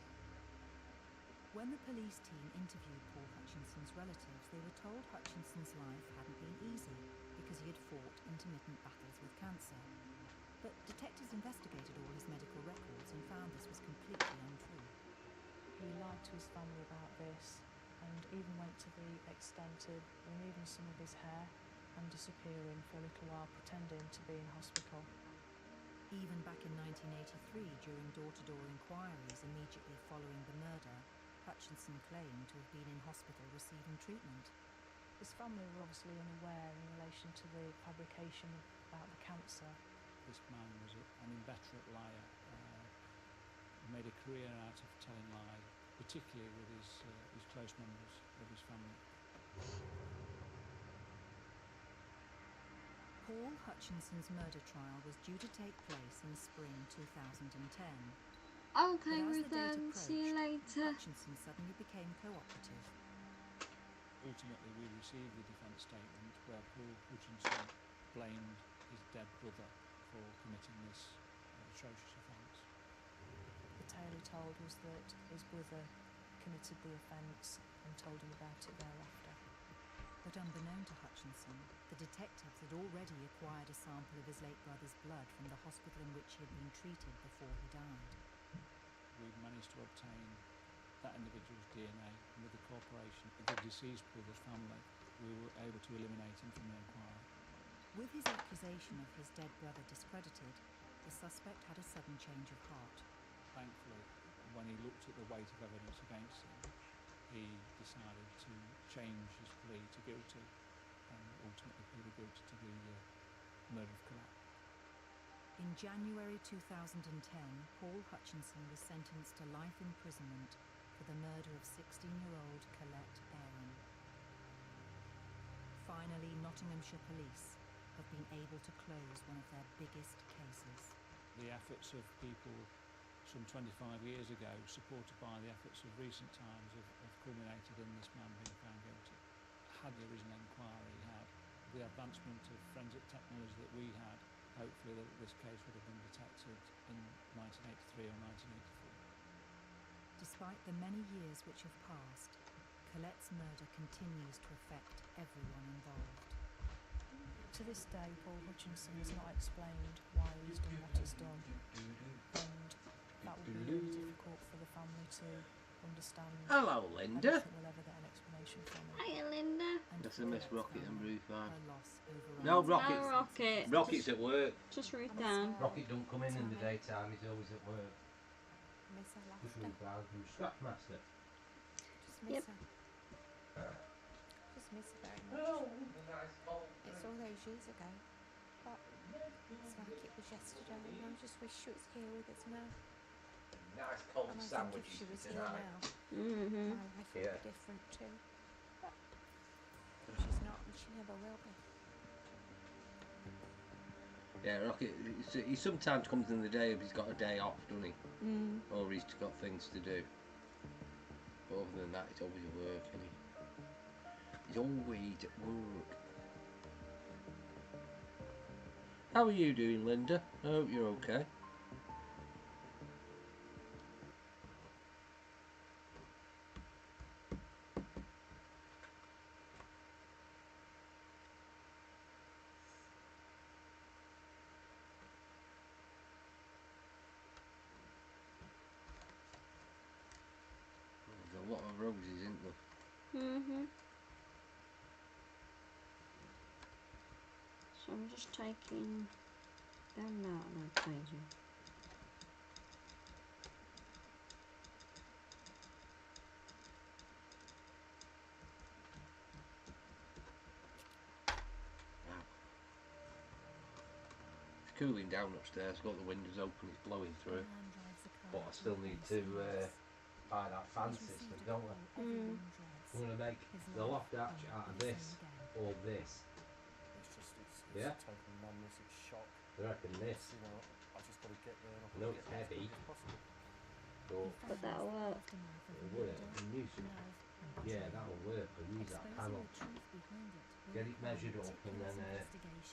Speaker 3: When the police team interviewed Paul Hutchinson's relatives, they were told Hutchinson's life hadn't been easy because he had fought intermittent battles with cancer. But detectives investigated all his medical records and found this was completely untrue.
Speaker 9: He lied to his family about this, and even went to the extent of removing some of his hair and disappearing for a little while, pretending to be in hospital.
Speaker 3: Even back in 1983, during door-to-door inquiries immediately following the murder, Hutchinson claimed to have been in hospital receiving treatment.
Speaker 9: His family were obviously unaware in relation to the fabrication about the cancer.
Speaker 4: This man was an inveterate liar. He made a career out of telling lies, particularly with his close members of his family.
Speaker 3: Paul Hutchinson's murder trial was due to take place in spring 2010.
Speaker 7: Okay,
Speaker 3: But as
Speaker 7: we're
Speaker 3: the date
Speaker 7: done. See you
Speaker 3: approached,
Speaker 7: later.
Speaker 3: Hutchinson suddenly became cooperative.
Speaker 4: Ultimately, we received the defence statement where Paul Hutchinson blamed his dead brother for committing this atrocious offence.
Speaker 9: The tale he told was that his brother committed the offence and told him about it thereafter.
Speaker 3: But unbeknown to Hutchinson, the detectives had already acquired a sample of his late brother's blood from the hospital in which he had been treated before he died.
Speaker 4: We managed to obtain that individual's DNA, and with the cooperation of the deceased brother's family, we were able to eliminate him from the inquiry.
Speaker 3: With his accusation of his dead brother discredited, the suspect had a sudden change of heart.
Speaker 4: Thankfully, when he looked at the weight of evidence against him, he decided to change his plea to guilty and ultimately pleaded guilty to the murder of Colette.
Speaker 3: In January 2010, Paul Hutchinson was sentenced to life imprisonment for the murder of 16-year-old Colette Aram. Finally, Nottinghamshire police have been able to close one of their biggest cases.
Speaker 4: The efforts of people some 25 years ago, supported by the efforts of recent times, have culminated in this man being found guilty. Had there been an inquiry, had the advancement of forensic technology that we had, hopefully this case would have been detected in 1983 or 1984.
Speaker 3: Despite the many years which have passed, Colette's murder continues to affect everyone involved.
Speaker 9: To this day, Paul Hutchinson has not explained why he's done what he's done, and that will be really difficult for the family to understand.
Speaker 2: Hello, Linda.
Speaker 9: I don't think we'll ever get an explanation from him.
Speaker 7: Hiya, Linda.
Speaker 3: And
Speaker 2: That's a Miss
Speaker 3: Colette's
Speaker 2: Rocket and
Speaker 3: family,
Speaker 2: Ruth Van.
Speaker 3: her loss overrides
Speaker 2: No, Rocket.
Speaker 7: No, Rocket.
Speaker 2: Rocket's at work.
Speaker 7: Just Ruth down.
Speaker 2: Rocket don't come in the daytime, he's always at work.
Speaker 1: Miss her
Speaker 2: Just
Speaker 1: laughter.
Speaker 2: Ruth Van from Scratchmaster.
Speaker 1: Just miss
Speaker 7: Yep.
Speaker 1: her. Just miss her very much.
Speaker 2: Oh, a nice cold
Speaker 1: It's all those years ago. But it's like it was yesterday. And I just wish she was here with us now.
Speaker 2: nice cold
Speaker 1: And I think if
Speaker 2: sandwiches
Speaker 1: she was
Speaker 2: for
Speaker 1: here
Speaker 2: tonight.
Speaker 1: now,
Speaker 7: Mm-hmm.
Speaker 1: my life would
Speaker 2: Yeah.
Speaker 1: be different too. But she's not, and she never will be.
Speaker 2: Yeah, Rocket, he sometimes comes in the day if he's got a day off, doesn't he?
Speaker 7: Mm.
Speaker 2: Or he's got things to do. But other than that, he's always at work, isn't he? He's always at work. How are you doing, Linda? I hope you're okay. There's a lot of roses, isn't there?
Speaker 7: Mm-hmm. So I'm just taking them out of their pages.
Speaker 2: It's cooling down upstairs, got the windows open, it's blowing through. But I still need to buy that fan system, don't I?
Speaker 7: Mm.
Speaker 2: I'm going to make the loft arch out of this or this.
Speaker 10: It's
Speaker 2: Yeah?
Speaker 10: total madness, it's shock.
Speaker 2: I reckon this.
Speaker 10: You know, I just got to get there and I've
Speaker 2: I know
Speaker 10: got to
Speaker 2: it's
Speaker 10: get there as
Speaker 2: heavy.
Speaker 10: quick as possible.
Speaker 7: But that'll work.
Speaker 2: It'll work. And use it. Yeah, that'll work. I'll use that panel. Get it measured up and then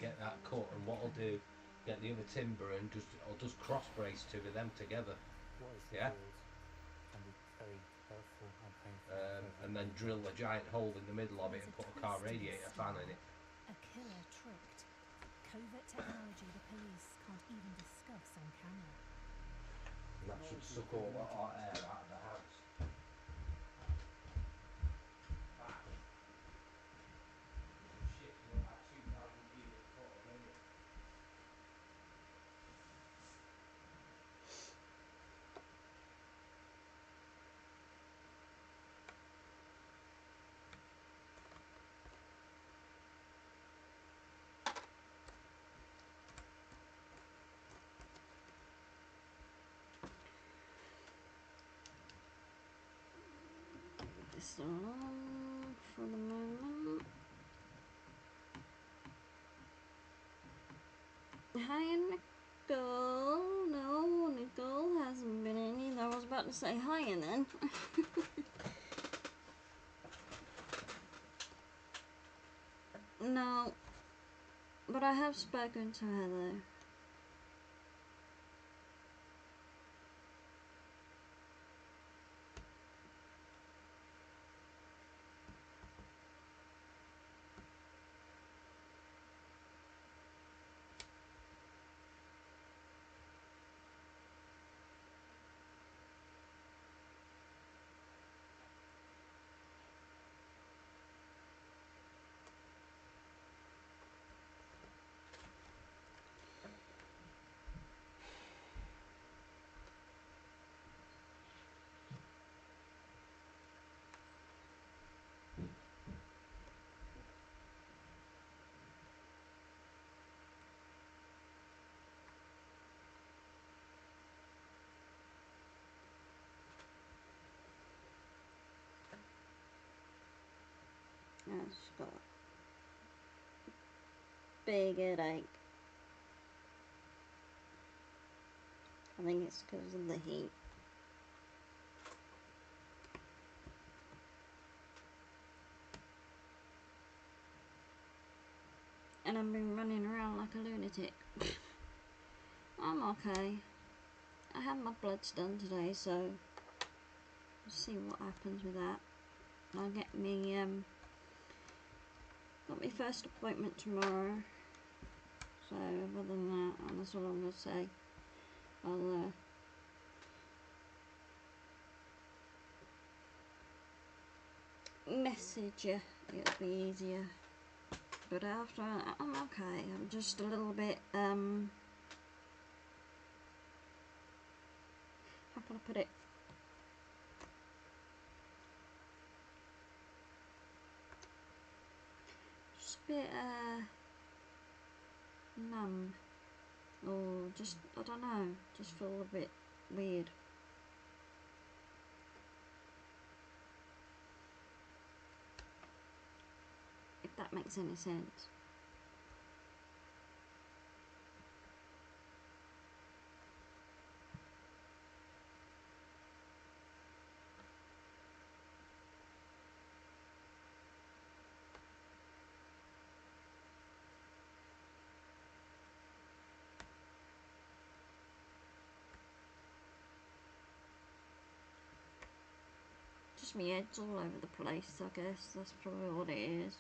Speaker 2: get that cut. And what I'll do, get the other timber and I'll just cross brace two of them together.
Speaker 10: What is
Speaker 2: Yeah.
Speaker 10: revealed can be very hurtful and painful.
Speaker 2: And then drill a giant hole in the middle of it and put a car radiator fan in it.
Speaker 3: A killer tricked. Covert technology the police can't even discuss on camera.
Speaker 2: And that should suck all that hot air out of the house. Ah. Shit, you know, about 2,000 cubic foot of money.
Speaker 7: This on for the moment. Hi, Nicole. No, Nicole hasn't been in either. I was about to say hi and then. No, but I have spoken to her though. She's got a big headache. I think it's because of the heat. And I've been running around like a lunatic. I'm okay. I had my bloods done today, so we'll see what happens with that. I'll get me got my first appointment tomorrow. So other than that, that's all I'm gonna say. I'll message you. It'll be easier. But after, I'm okay. I'm just a little bit how can I put it? Just a bit numb, or just, I don't know, just feel a bit weird. If that makes any sense. Just my head's all over the place, I guess. That's probably what it is.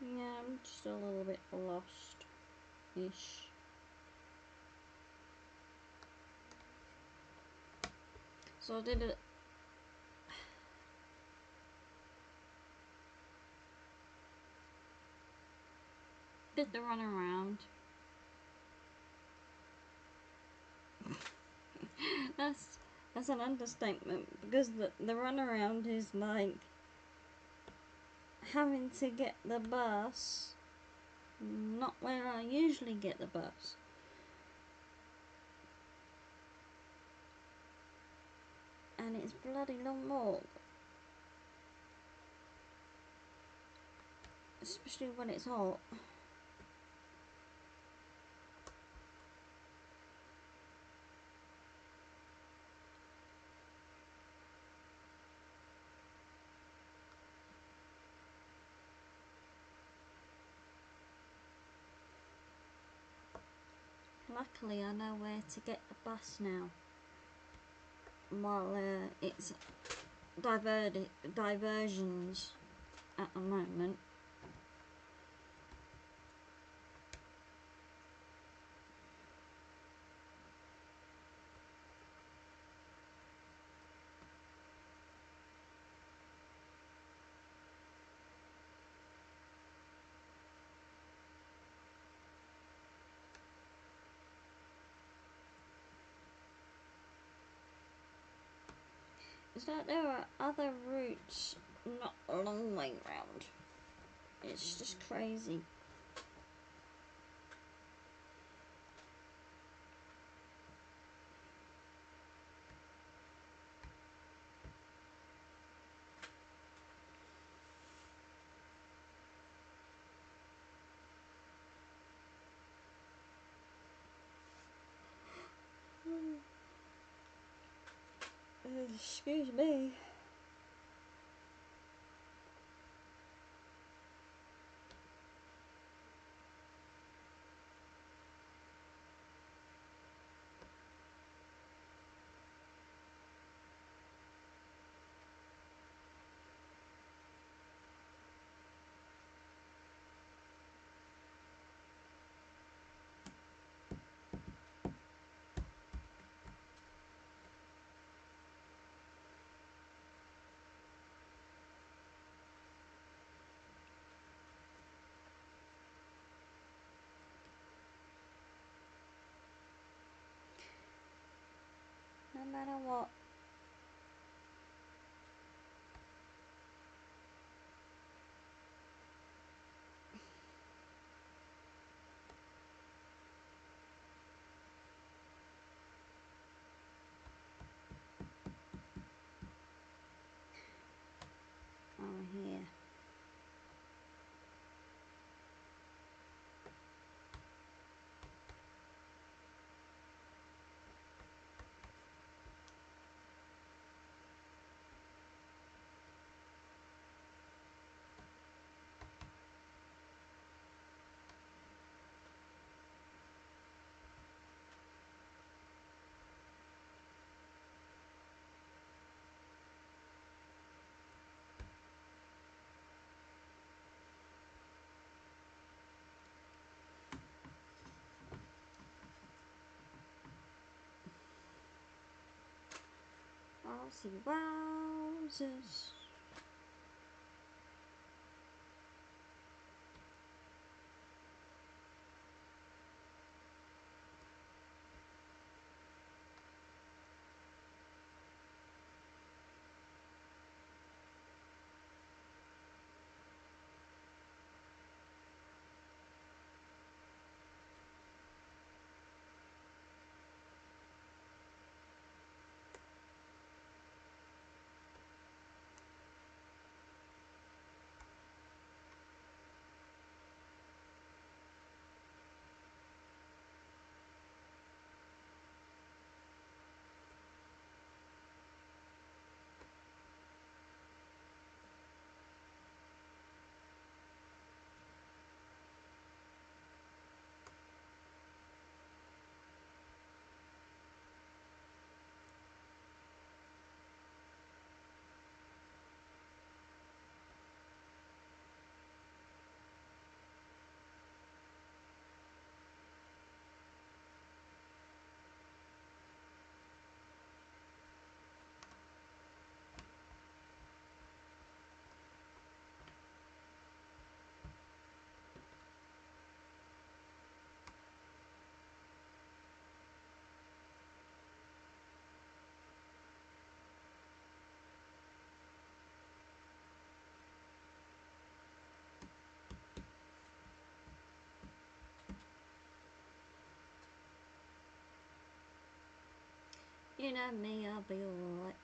Speaker 7: Yeah, I'm just a little bit lost-ish. So I did the run around. that's an understatement, because the run around is like having to get the bus not where I usually get the bus. And it's bloody long walk. Especially when it's hot. Luckily I know where to get the bus now. While it's diversions at the moment. Is that there are other routes, not a long way round. It's just crazy. Excuse me. No matter what. Oh, here. Rousey Wowzers. You know me, I'll be alright.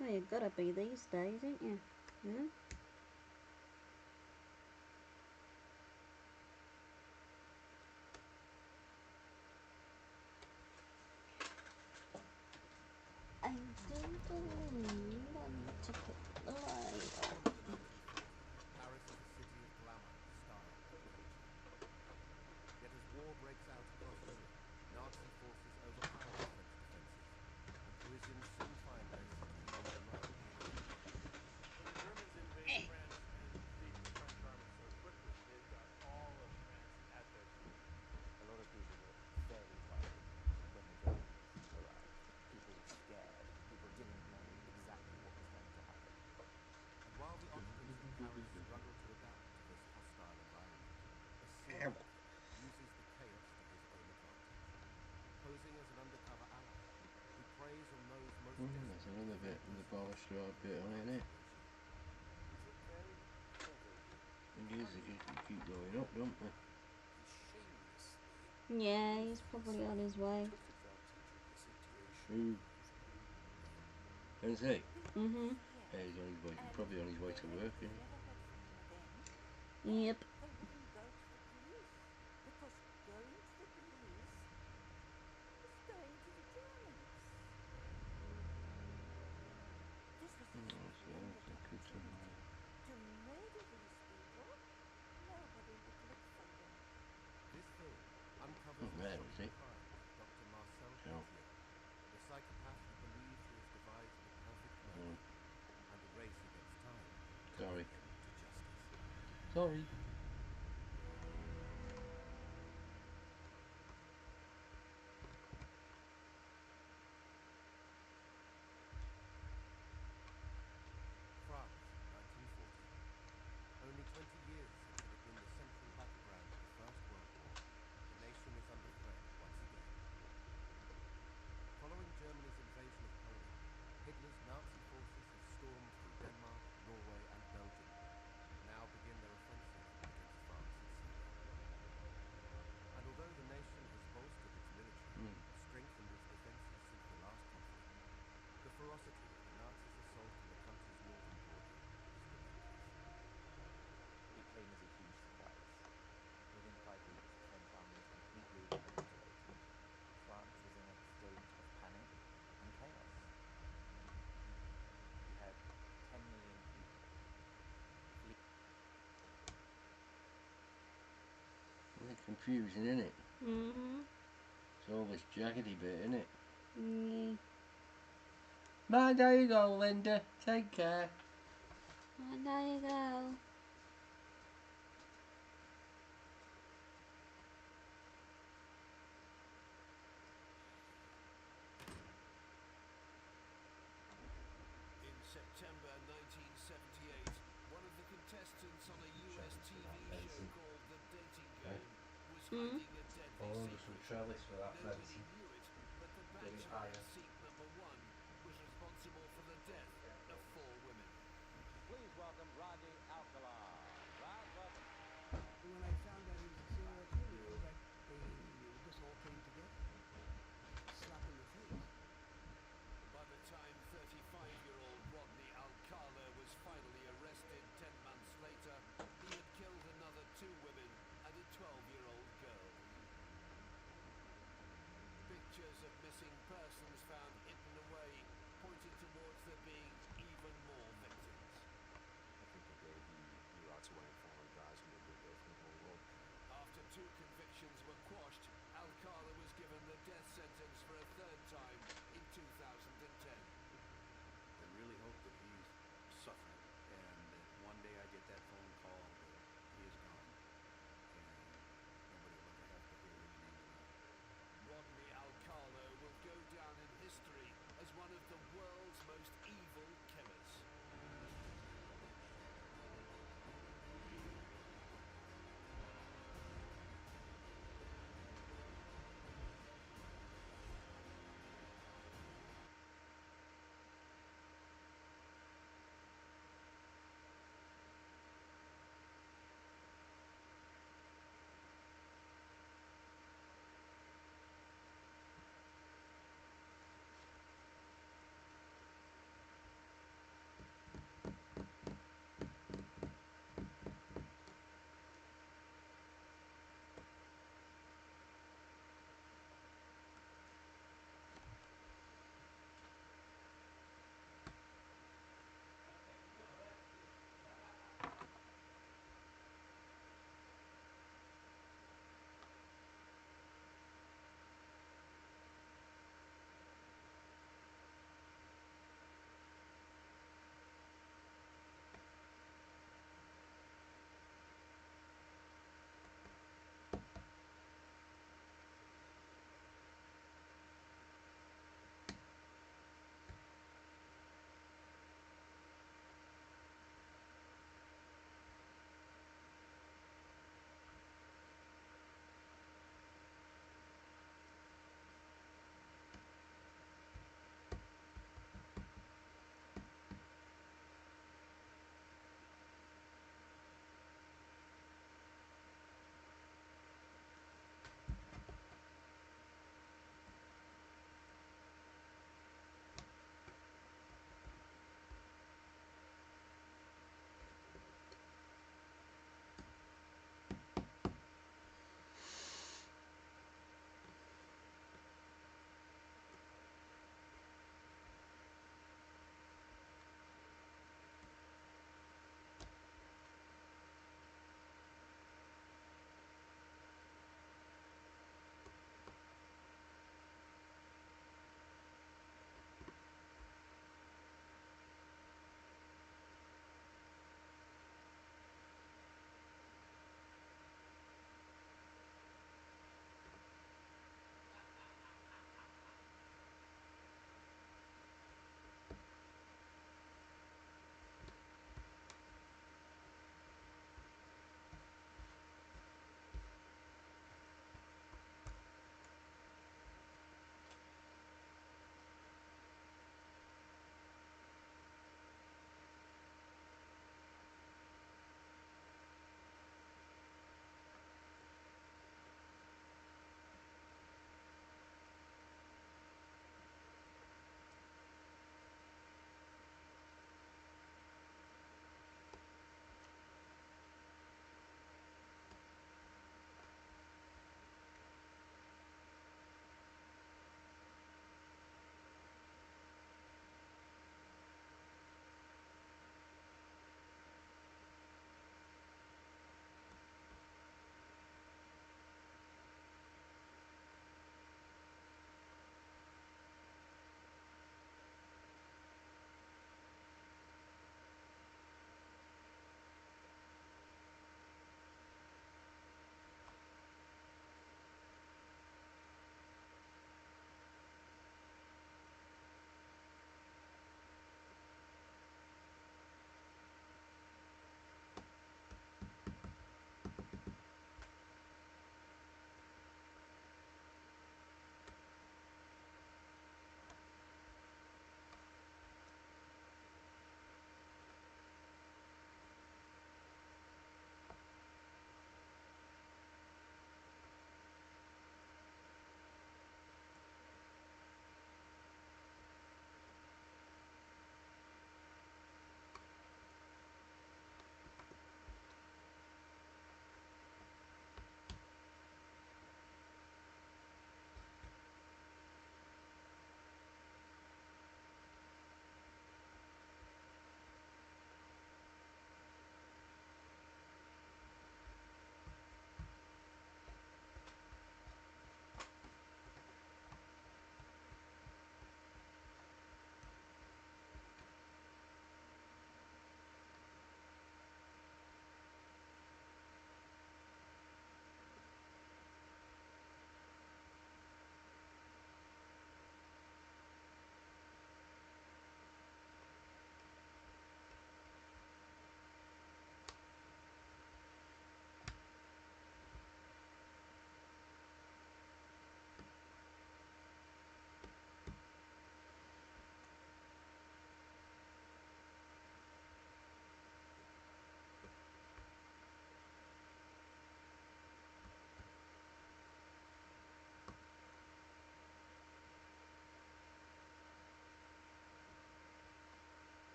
Speaker 7: Well, you've got to be these days, ain't you? Yeah. I do believe I need to put the light on.
Speaker 11: Paris is a city of glamour, style, and culture. Yet as war breaks out across Europe, Nazi forces overpower French defences, and Parisians soon find their city overrun.
Speaker 10: The Germans invade France and defeat the French army so quickly, they've got all of France at their feet.
Speaker 12: A lot of people were very frightened when the Germans arrived. People were scared. People didn't know exactly what was going to happen.
Speaker 11: And while the occupants of Paris struggle to adapt to this hostile environment, a cynic uses the chaos to his own advantage. Posing as an undercover ally, he preys on those most desperate.
Speaker 2: There's another bit in the balustrade bit on it, innit?
Speaker 10: It's okay. Don't go deep.
Speaker 2: Thing is, they keep going up, don't they?
Speaker 11: He shamelessly
Speaker 7: Yeah, he's probably on his way.
Speaker 11: took advantage of the situation.
Speaker 2: Who? Is he?
Speaker 7: Mm-hmm.
Speaker 2: Yeah, he's on his way, probably on his way to work, isn't he?
Speaker 7: Yep.
Speaker 5: They wouldn't go to the police.
Speaker 2: Sorry.
Speaker 11: France, 1940. Only 20 years since it had been the central battleground of the First World War, the nation is under threat once again. Following Germany's invasion of Poland, Hitler's Nazi forces have stormed through Denmark, Norway and Belgium, and now begin their offensive against France itself. And although the nation has bolstered its military and strengthened its defences since the last conflict, the ferocity of the Nazis' assault on the country's northern border is relentless.
Speaker 12: It came as a huge surprise. Within 5 weeks, the French army was completely obliterated. France was in a state of panic and chaos. You had 10 million people flee.
Speaker 2: It's confusing, isn't it?
Speaker 7: Mm-hmm.
Speaker 2: It's all this jaggedy bit, isn't it?
Speaker 7: Yeah.
Speaker 2: Bye, there you go, Linda. Take care.
Speaker 7: And there you go.
Speaker 11: In September 1978, one of the contestants on a US TV show called The Dating Game was hiding a deadly secret.
Speaker 2: trellis for that
Speaker 11: Nobody knew it, but the bachelor in seat number 1 was responsible for the death of 4 women.
Speaker 12: Please welcome Rodney Alcala. Rod, welcome.
Speaker 13: When I found out he was a serial killer, it was like this all came together. Slap in the face.
Speaker 11: By the time 35-year-old Rodney Alcala was finally arrested 10 months later, he had killed another 2 women and a 12-year-old girl. Pictures of missing persons found hidden away pointed towards there being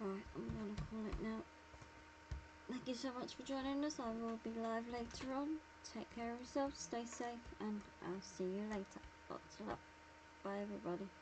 Speaker 7: Right, I'm gonna call it now. Thank you so much for joining us. I will be live later on. Take care of yourselves, stay safe, and I'll see you later. Lots of love. Bye everybody.